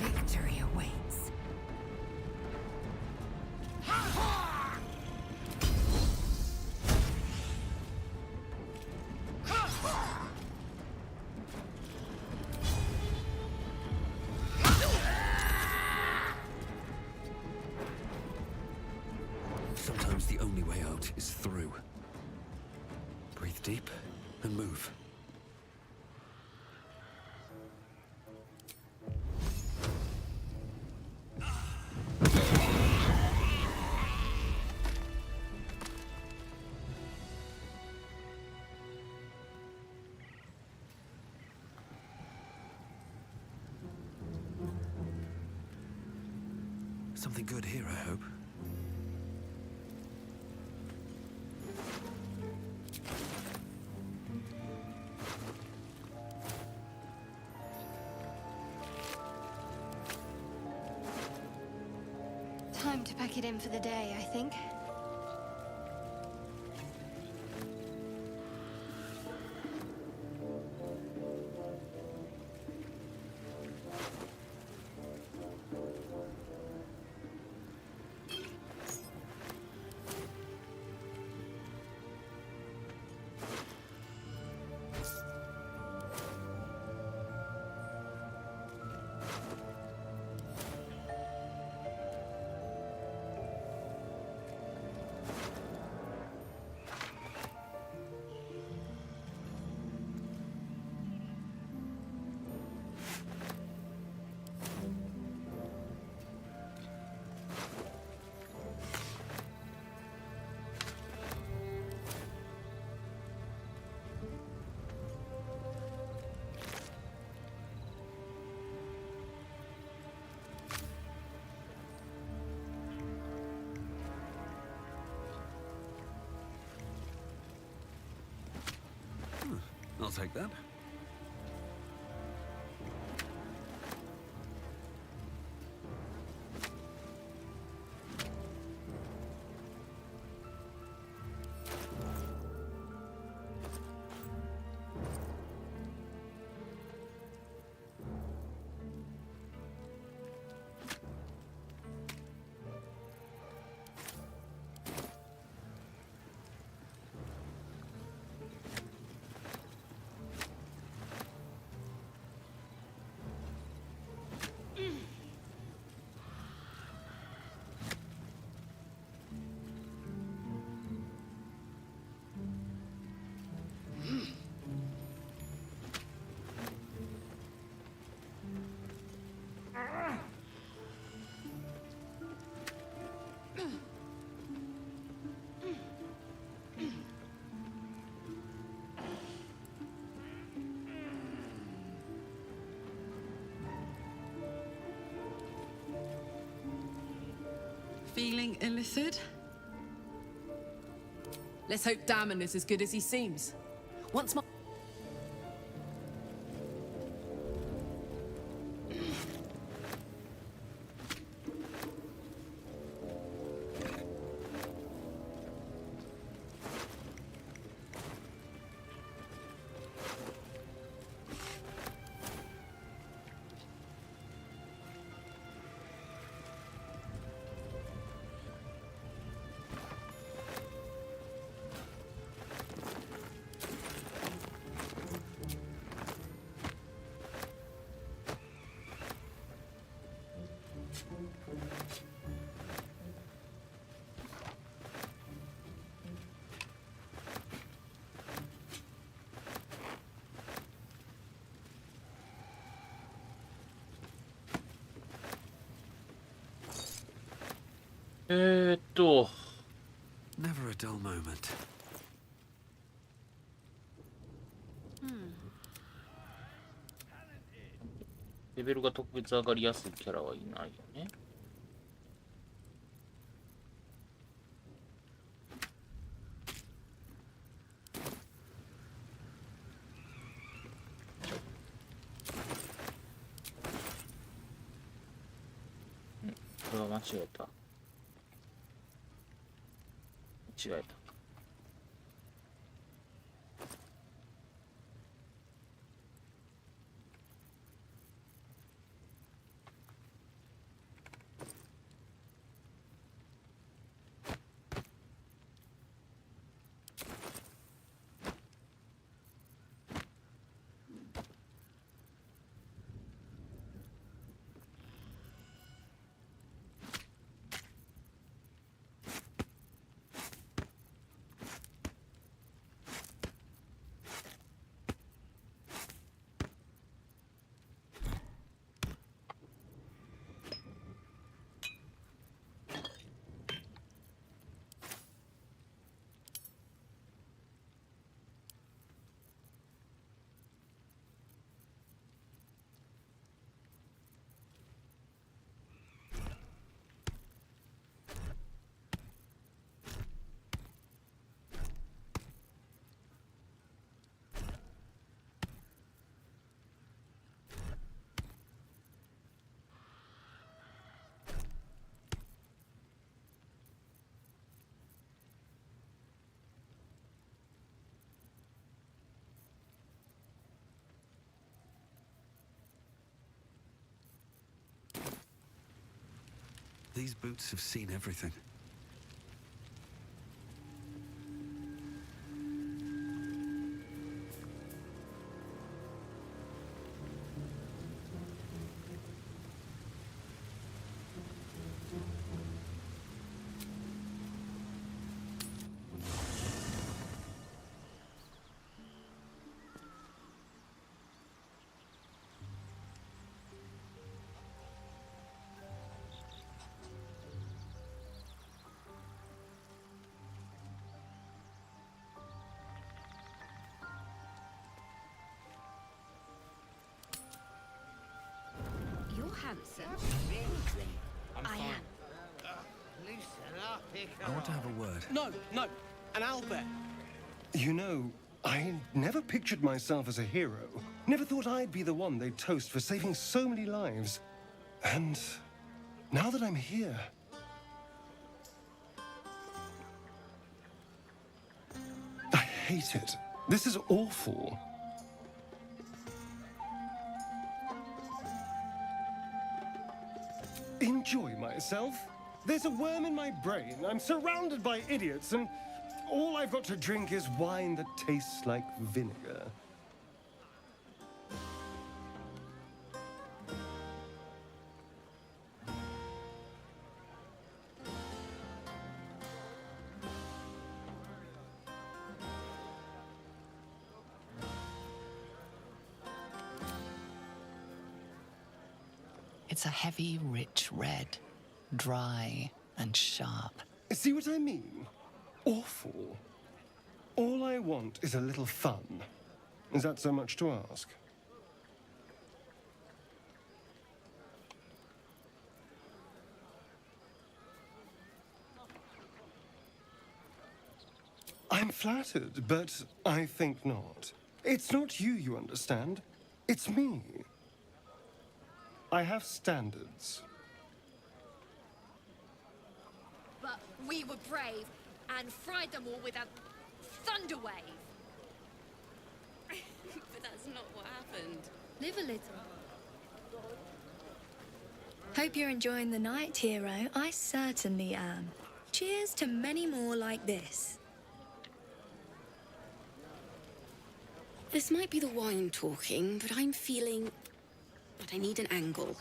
Victory awaits. Sometimes the only way out is through. Breathe deep and move. Something good here, I hope. Time to pack it in for the day, I think. I'll take that. Feeling illicit? Let's hope Damon is as good as he seems. Once more. Never a dull moment. レベルが特別上がりやすいキャラはいないよね。これは間違えた。間違えた。These boots have seen everything. Handsome. I am. Loosen up, I want to have a word. No, no, an owlbear. You know, I never pictured myself as a hero. Never thought I'd be the one they'd toast for saving so many lives. And now that I'm here, I hate it. This is awful. Enjoy myself? There's a worm in my brain. I'm surrounded by idiots, and all I've got to drink is wine that tastes like vinegar. It's a heavy, rich red, dry and sharp. See what I mean? Awful. All I want is a little fun. Is that so much to ask? I'm flattered, but I think not. It's not you understand. It's me. I have standards. But we were brave and fried them all with a thunder wave. But that's not what happened. Live a little. Hope you're enjoying the night, hero. I certainly am. Cheers to many more like this. This might be the wine talking, but I'm feeling... But I need an angle.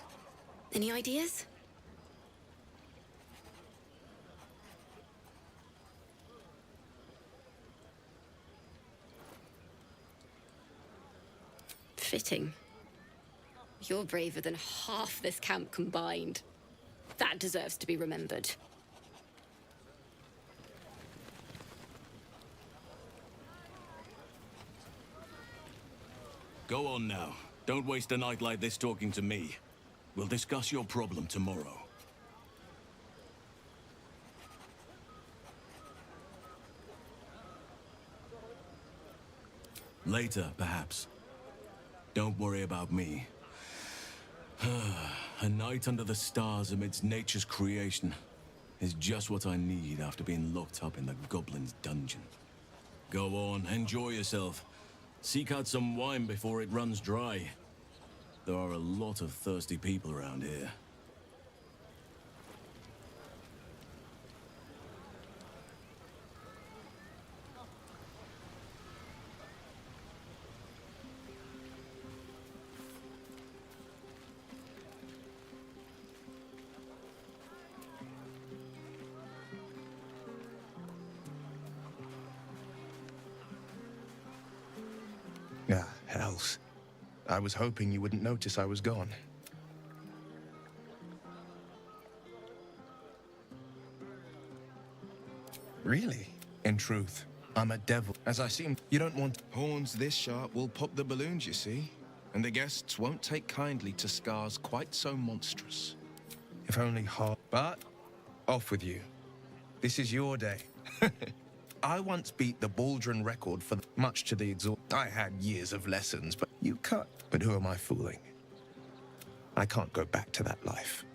Any ideas? Fitting. You're braver than half this camp combined. That deserves to be remembered. Go on now. Don't waste a night like this talking to me. We'll discuss your problem tomorrow. Later, perhaps. Don't worry about me. A night under the stars amidst nature's creation is just what I need after being locked up in the goblin's dungeon. Go on, enjoy yourself. Seek out some wine before it runs dry. There are a lot of thirsty people around here. Ah, hells. I was hoping you wouldn't notice I was gone. Really? In truth, I'm a devil. As I seem, you don't want horns this sharp will pop the balloons, you see? And the guests won't take kindly to scars quite so monstrous. If only hard. But, off with you. This is your day. I once beat the Baldron record for much to the exhaust. I had years of lessons, but you cut. But who am I fooling? I can't go back to that life.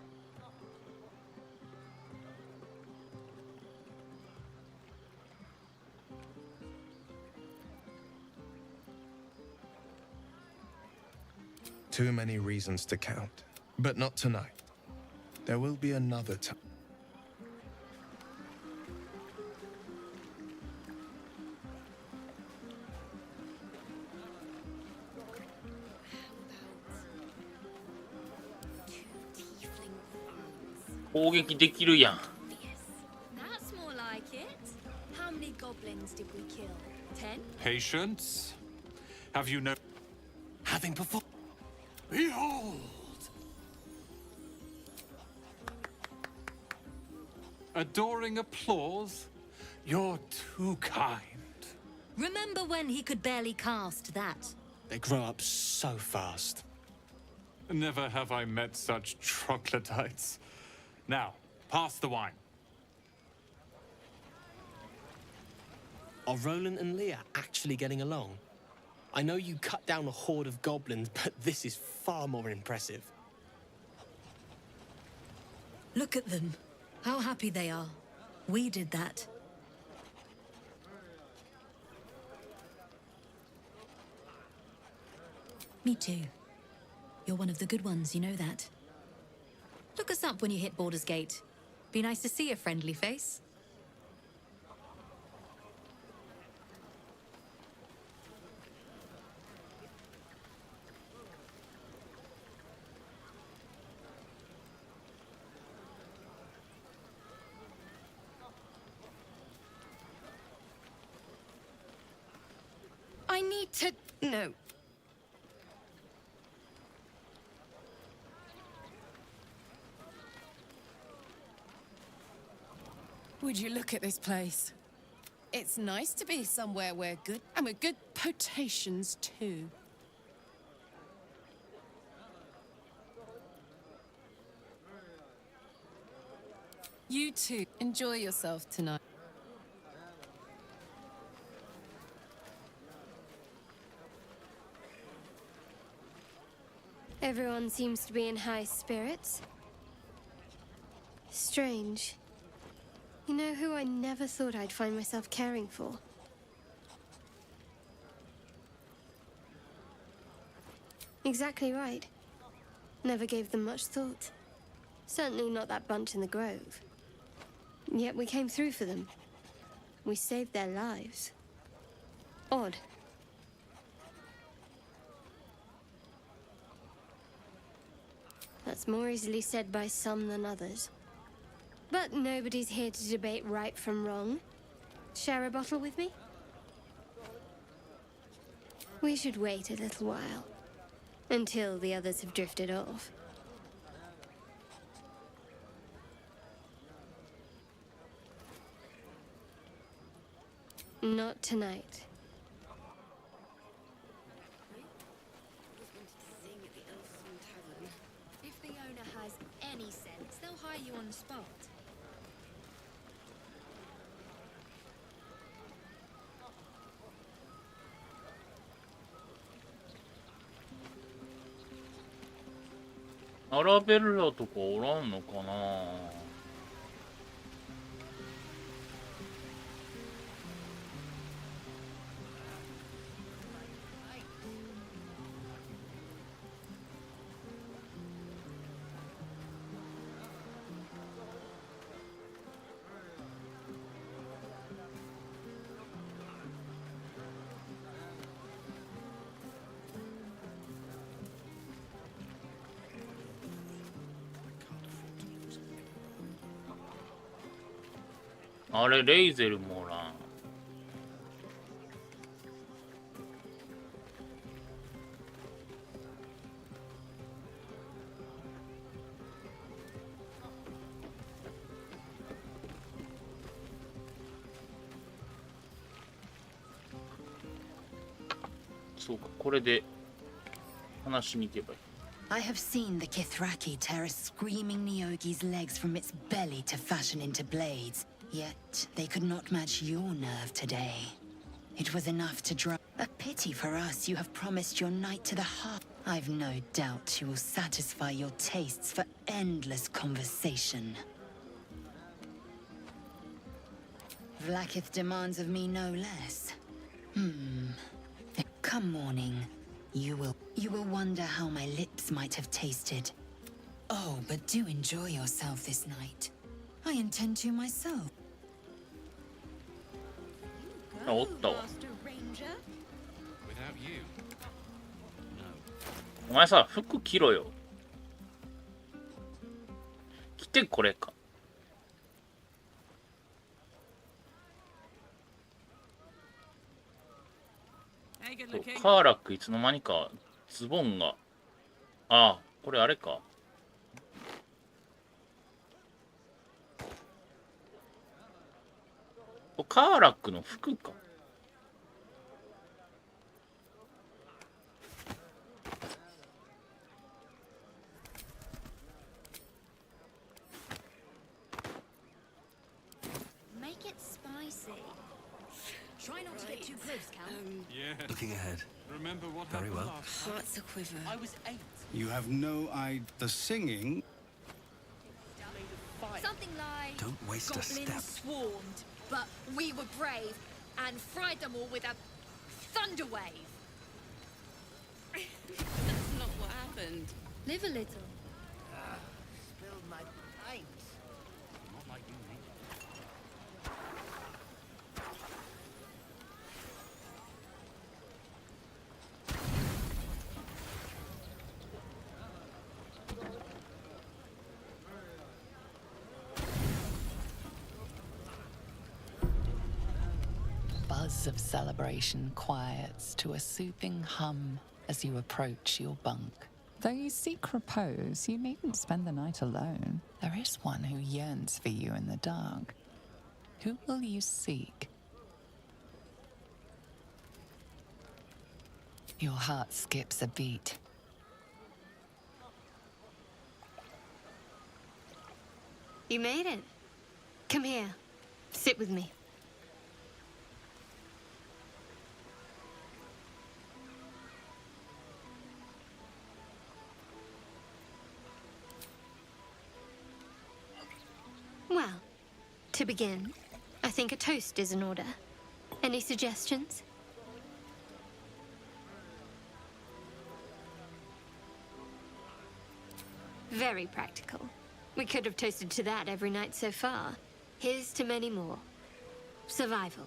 Too many reasons to count, but not tonight. There will be another time. 攻撃できるやん。 That's more like it. How many goblins did we kill? 10? Patience. Have you no... Having performed... Behold! Adoring applause? You're too kind. Remember when he could barely cast that? They grow up so fast. Never have I met such troglodytes. Now, pass the wine. Are Roland and Leah actually getting along? I know you cut down a horde of goblins, but this is far more impressive. Look at them. How happy they are. We did that. Me too. You're one of the good ones, you know that. Look us up when you hit Baldur's Gate. Be nice to see a friendly face. I need to... No. Would you look at this place? It's nice to be somewhere we're good, and we're good potations too. You two, enjoy yourself tonight. Everyone seems to be in high spirits. Strange. You know who I never thought I'd find myself caring for? Exactly right. Never gave them much thought. Certainly not that bunch in the grove. Yet we came through for them. We saved their lives. Odd. That's more easily said by some than others. But nobody's here to debate right from wrong. Share a bottle with me? We should wait a little while. Until the others have drifted off. Not tonight. If the owner has any sense, they'll hire you on the spot.アラベルラとかおらんのかな。あれ、レイゼルもおらん。そうか、これで話しに行けばいい。I have seen the Kithraki tear a screaming Nyogi's legs from its belly to fashion into blades. Yet they could not match your nerve today. It was enough to draw. A pity for us you have promised your knight to the heart. I've no doubt you will satisfy your tastes for endless conversation. Vlaakith demands of me no less. Come morning, you will wonder how my lips might have tasted. Oh, but do enjoy yourself this night. I intend to myself. あ、おったわ。お前さ、服着ろよ。着でこれか。カーラックいつの間にかズボンが、ああ、これあれか。カーラックの服か。Make it spicy. Try not to get too close, Cal. Yeah. Looking ahead. Remember what Very happened well. last time? Hearts a quiver. I was 8. You have no idea. The singing. Something like Don't waste a goblins step. swarmed, but we were brave and fried them all with a thunder wave. That's not what happened. Live a little. Spilled my pints. Not like you, mate. Buzz of celebration quiets to a soothing hum as you approach your bunk. Though you seek repose, you needn't spend the night alone. There is one who yearns for you in the dark. Who will you seek? Your heart skips a beat. You made it. Come here. Sit with me. Well, to begin, I think a toast is in order. Any suggestions? Very practical. We could have toasted to that every night so far. Here's to many more. Survival.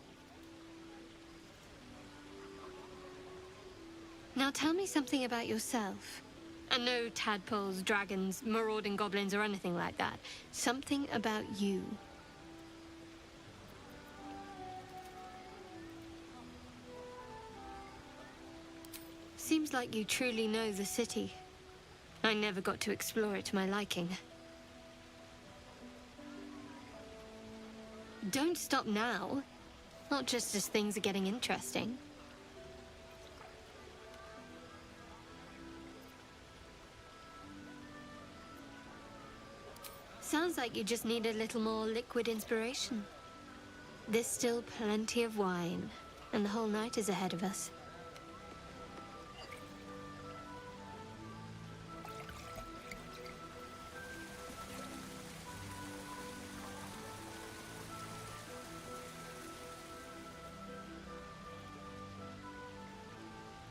Now tell me something about yourself. And no tadpoles, dragons, marauding goblins, or anything like that. Something about you. Seems like you truly know the city. I never got to explore it to my liking. Don't stop now. Not just as things are getting interesting. Sounds like you just need a little more liquid inspiration. There's still plenty of wine, and the whole night is ahead of us.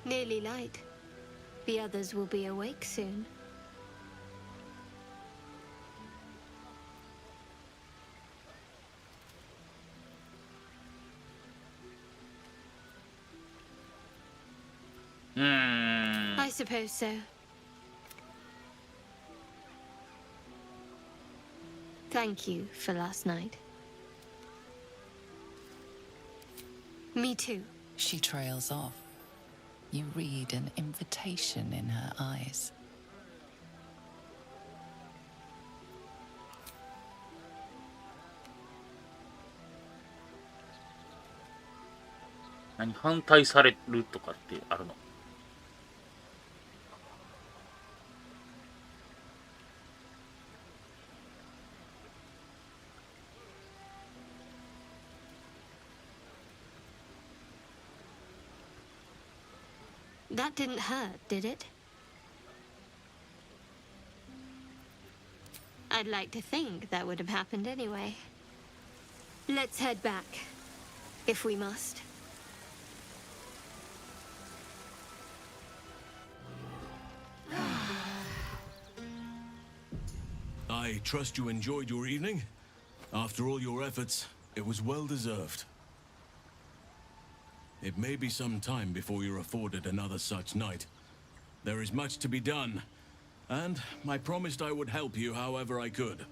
Nearly light. The others will be awake soon. I suppose so. Thank you for last night. Me too. She trails off. You read an invitation in her eyes.何反対されるとかってあるのThat didn't hurt, did it? I'd like to think that would have happened anyway. Let's head back, if we must. I trust you enjoyed your evening. After all your efforts, it was well deserved. It may be some time before you're afforded another such night. There is much to be done, and I promised I would help you however I could.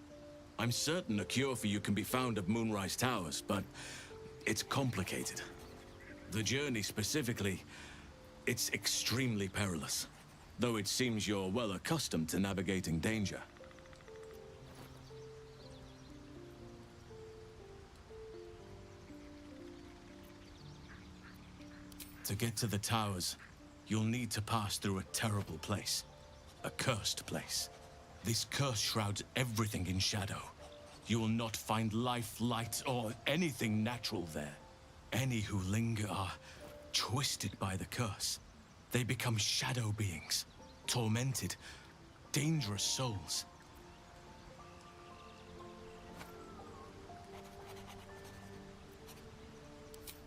I'm certain a cure for you can be found at Moonrise Towers, but it's complicated. The journey specifically, it's extremely perilous, though it seems you're well accustomed to navigating danger. To get to the towers, you'll need to pass through a terrible place. A cursed place. This curse shrouds everything in shadow. You will not find life, light, or anything natural there. Any who linger are twisted by the curse. They become shadow beings, tormented, dangerous souls.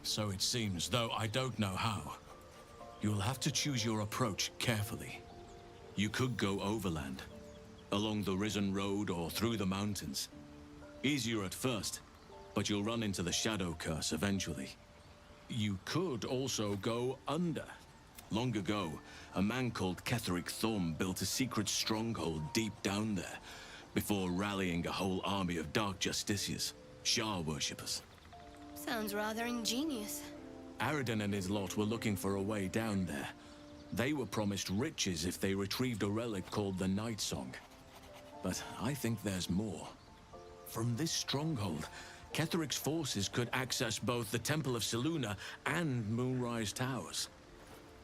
So it seems, though I don't know how. You'll have to choose your approach carefully. You could go overland, along the Risen Road or through the mountains. Easier at first, but you'll run into the Shadow Curse eventually. You could also go under. Long ago, a man called Ketheric Thorm built a secret stronghold deep down there, before rallying a whole army of Dark Justiciars, Shah worshippers. Sounds rather ingenious. Aridin and his lot were looking for a way down there. They were promised riches if they retrieved a relic called the Night Song. But I think there's more. From this stronghold, Ketheric's forces could access both the Temple of Selûne and Moonrise Towers.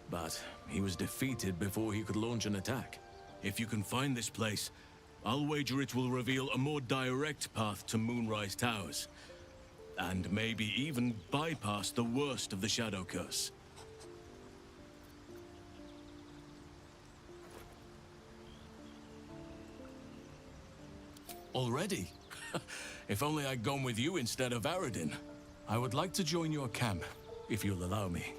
But he was defeated before he could launch an attack. If you can find this place, I'll wager it will reveal a more direct path to Moonrise Towers. And maybe even bypass the worst of the Shadow Curse. Already? If only I'd gone with you instead of Aridin. I would like to join your camp, if you'll allow me.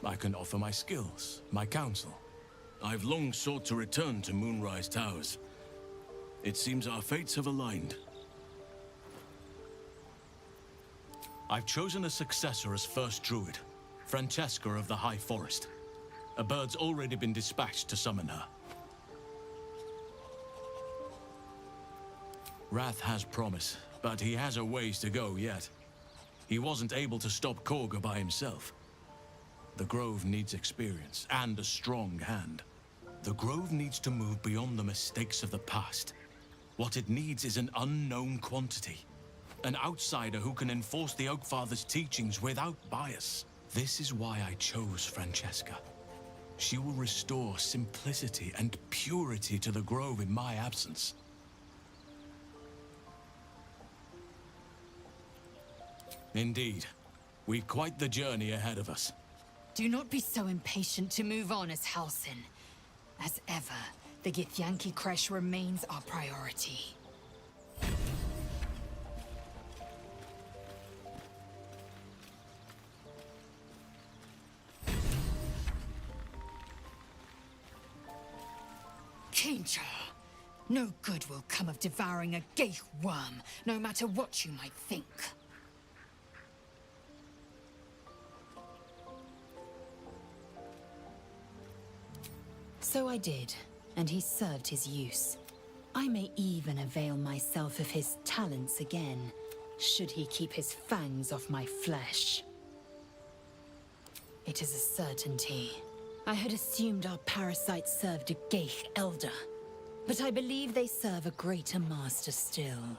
I can offer my skills, my counsel. I've long sought to return to Moonrise Towers. It seems our fates have aligned. I've chosen a successor as first druid, Francesca of the High Forest. A bird's already been dispatched to summon her. Wrath has promise, but he has a ways to go yet. He wasn't able to stop Korga by himself. The Grove needs experience and a strong hand. The Grove needs to move beyond the mistakes of the past. What it needs is an unknown quantity. An outsider who can enforce the Oakfather's teachings without bias. This is why I chose Francesca. She will restore simplicity and purity to the Grove in my absence. Indeed. We've quite the journey ahead of us. Do not be so impatient to move on as Halsin. As ever, the Githyanki Kresh remains our priority. Kincha! No good will come of devouring a Geich worm, no matter what you might think. So I did, and he served his use. I may even avail myself of his talents again, should he keep his fangs off my flesh. It is a certainty. I had assumed our parasites served a Geich elder, but I believe they serve a greater master still.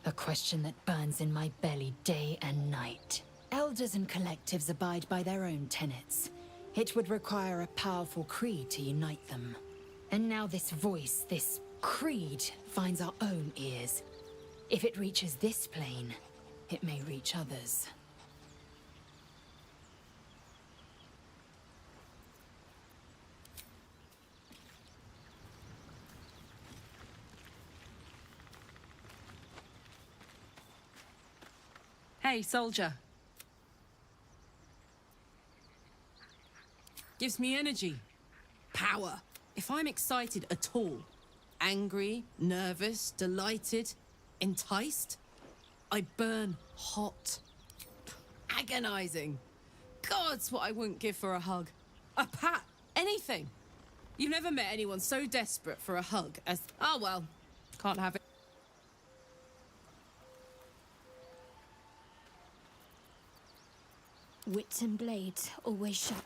A question that burns in my belly day and night. Elders and collectives abide by their own tenets. It would require a powerful creed to unite them. And now this voice, this creed, finds our own ears. If it reaches this plane, it may reach others. Hey, soldier. Gives me energy, power. If I'm excited at all, angry, nervous, delighted, enticed, I burn hot. Agonizing. Gods, what I wouldn't give for a hug. A pat, anything. You've never met anyone so desperate for a hug as... Oh, well. Can't have it. Wits and blades always sharp.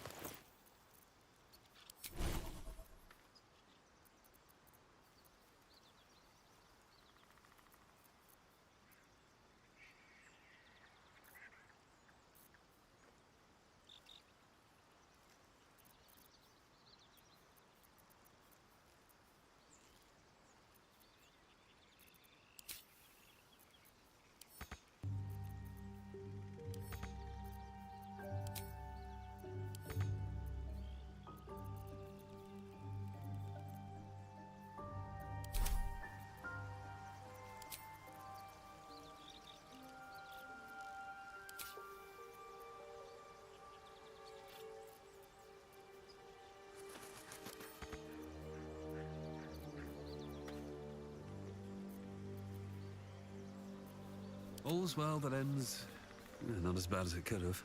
All's well that ends. Not as bad as it could have.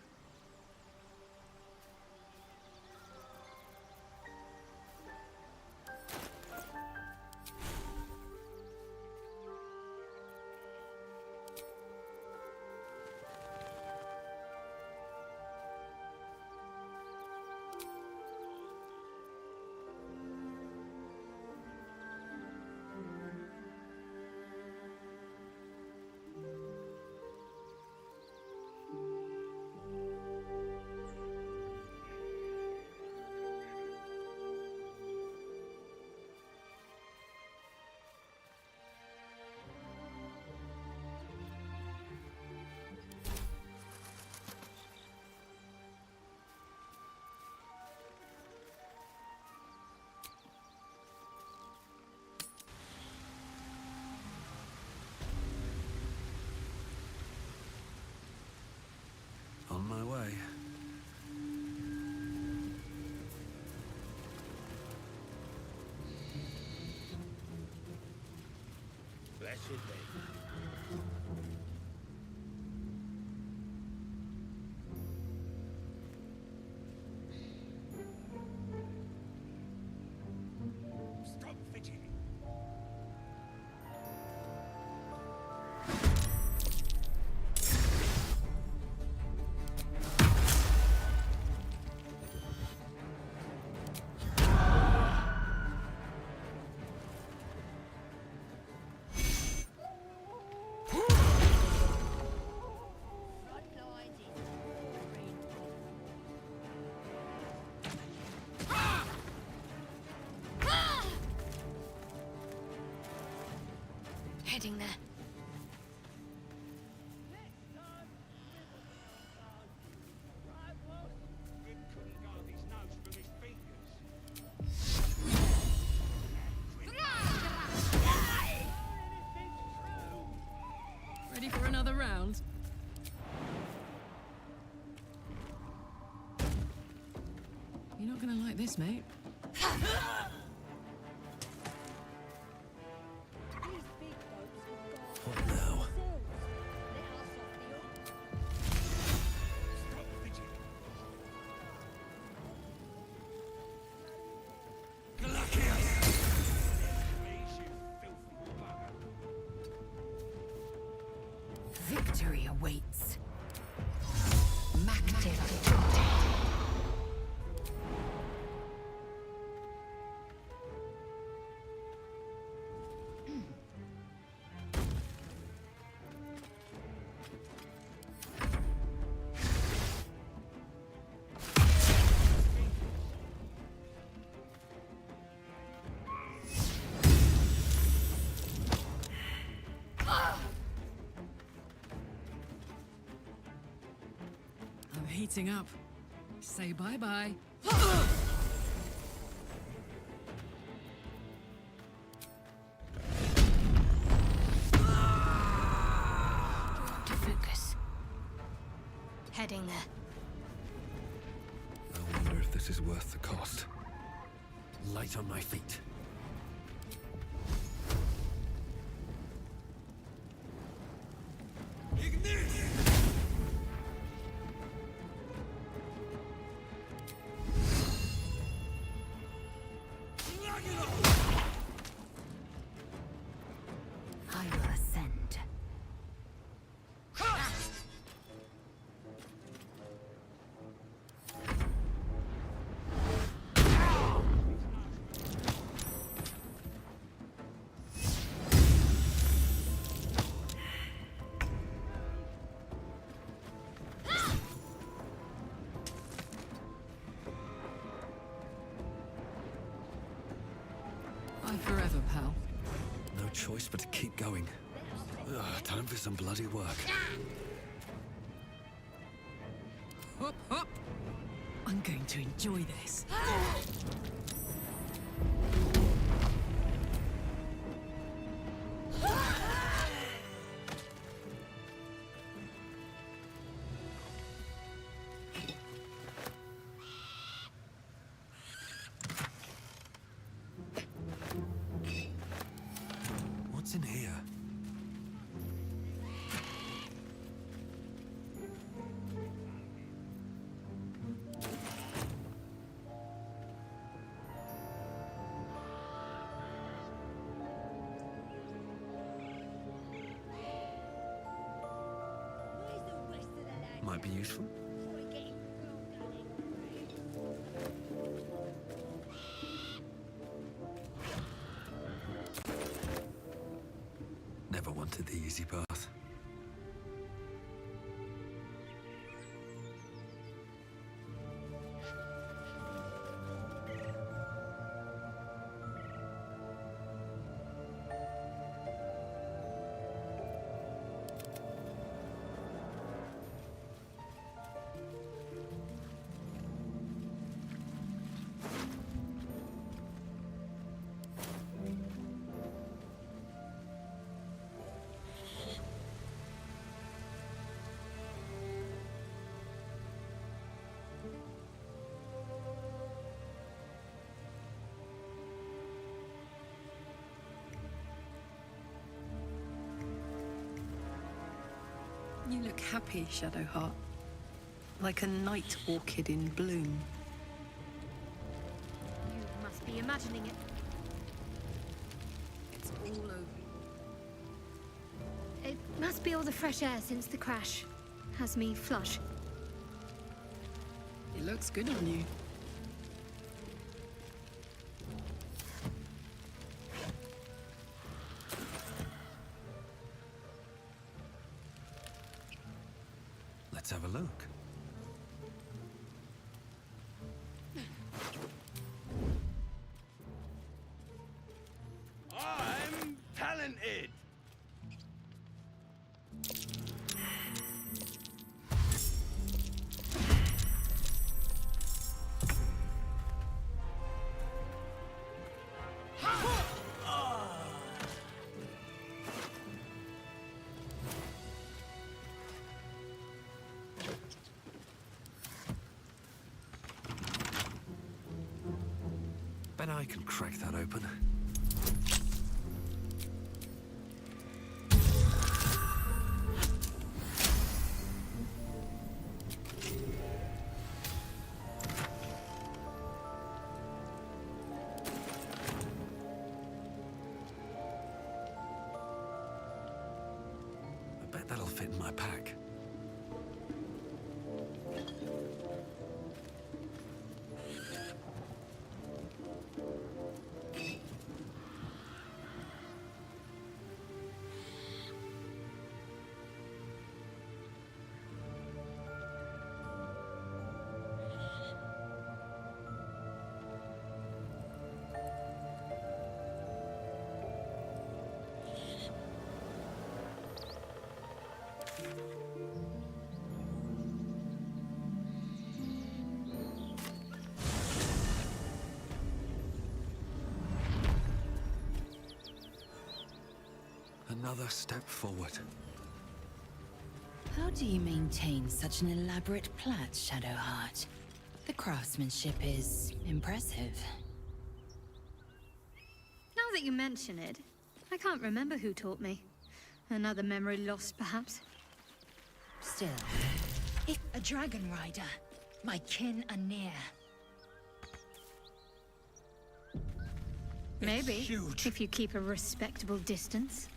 On my way. Blessed be. Stop fidgeting. Heading there. Ready for another round? You're not gonna like this, mate. What now? Victory awaits. I'm heating up. Say bye-bye. To focus. Heading there. I wonder if this is worth the cost. Light on my feet. pal. No choice but to keep going. Time for some bloody work. Hop, hop. I'm going to enjoy this. What's in here? Might be useful. Never wanted the easy path. You look happy, Shadowheart. Like a night orchid in bloom. You must be imagining it. It's all over. It must be all the fresh air since the crash. Has me flush. It looks good on you. Let's have a look. I'm talented. Bet I can crack that open. I bet that'll fit in my pack. Another step forward. How do you maintain such an elaborate plait, Shadowheart? The craftsmanship is impressive. Now that you mention it, I can't remember who taught me. Another memory lost, perhaps. Still, if a dragon rider, my kin are near. Maybe, if you keep a respectable distance.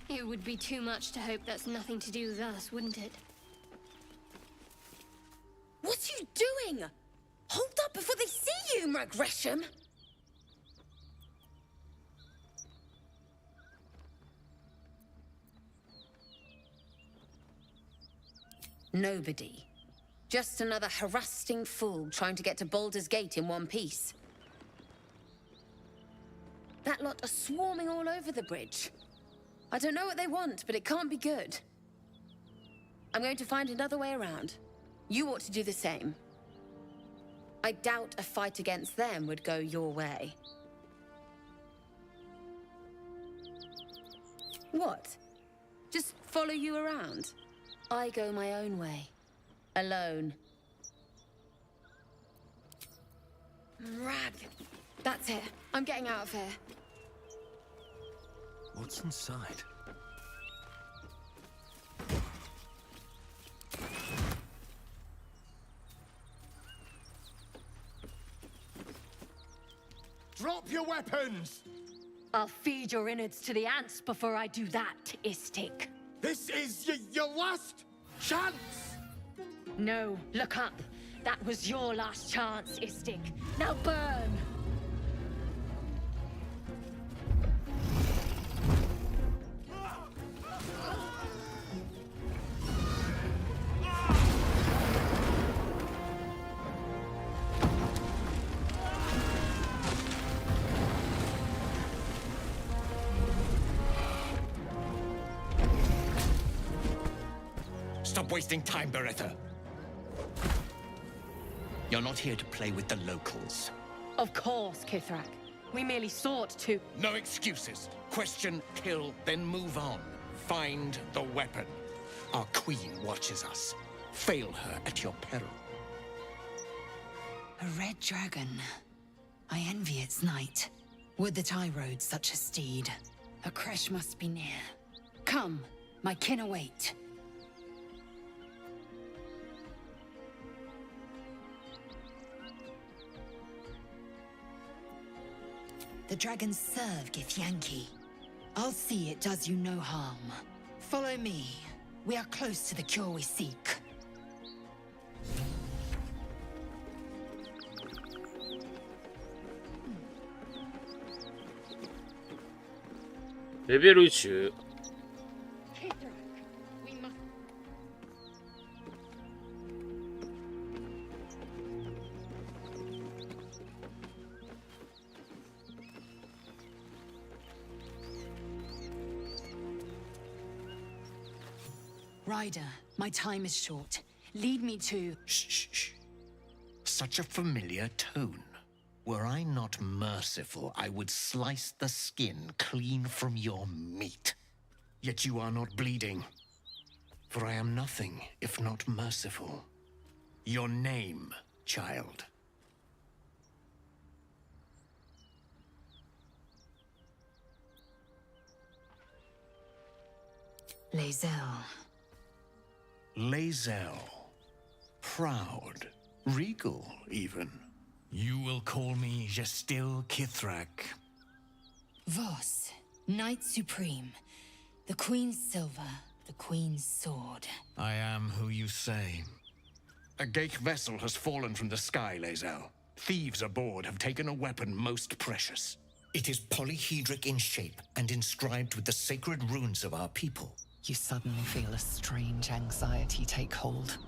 It would be too much to hope that's nothing to do with us, wouldn't it? What are you doing? Hold up before they see you, Mag Gresham! Nobody. Just another harassing fool trying to get to Baldur's Gate in one piece. That that lot are swarming all over the bridge. I don't know what they want, but it can't be good. I'm going to find another way around. You ought to do the same. I doubt a fight against them would go your way. What? Just follow you around? I go my own way. Alone. Rag. That's it. I'm getting out of here. What's inside? Drop your weapons! I'll feed your innards to the ants before I do that, Istik. This is your last chance! No, look up. That was your last chance, Istik. Now burn! Stop wasting time, Beretta. You're not here to play with the locals. Of course, Kithrak. We merely sought to... No excuses. Question, kill, then move on. Find the weapon. Our queen watches us. Fail her at your peril. A red dragon. I envy its knight. Would that I rode such a steed. A crash must be near. Come, my kin await. The dragons serve Githyanki. I'll see it does you no harm. Follow me. We are close to the cure we seek.レベル10。Ryder, my time is short. Lead me to... Shh. Such a familiar tone. Were I not merciful, I would slice the skin clean from your meat. Yet you are not bleeding. For I am nothing if not merciful. Your name, child. Lae'zel. Lae'zel. Proud. Regal, even. You will call me Gestil Kithrak. Voss, Knight Supreme. The Queen's silver, the Queen's sword. I am who you say. A Geich vessel has fallen from the sky, Lae'zel. Thieves aboard have taken a weapon most precious. It is polyhedric in shape and inscribed with the sacred runes of our people. You suddenly feel a strange anxiety take hold.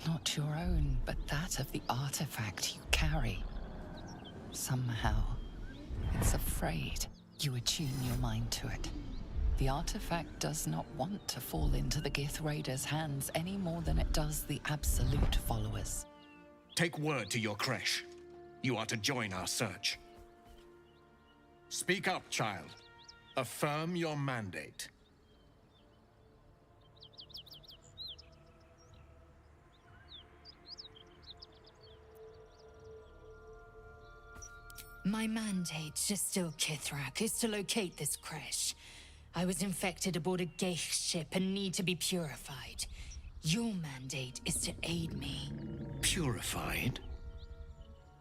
Not your own, but that of the artifact you carry. Somehow, it's afraid. You attune your mind to it. The artifact does not want to fall into the Gith Raiders' hands any more than it does the Absolute followers. Take word to your creche. You are to join our search. Speak up, child. Affirm your mandate. My mandate, Gestil Kithrak, is to locate this creche. I was infected aboard a Geich ship and need to be purified. Your mandate is to aid me. Purified?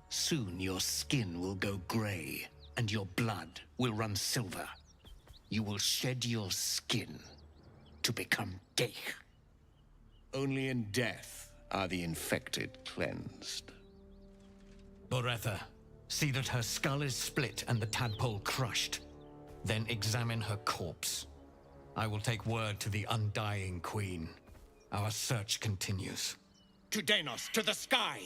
Soon your skin will go grey, and your blood will run silver. You will shed your skin to become Geich. Only in death are the infected cleansed. Boretha, see that her skull is split and the tadpole crushed. Then examine her corpse. I will take word to the Undying Queen. Our search continues. To Denos, to the sky!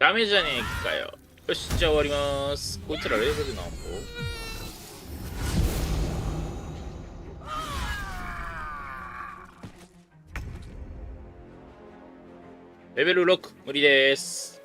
ダメじゃねえかよ。よし、じゃあ終わります。こいつらレベルなんぼ？レベル6、無理です。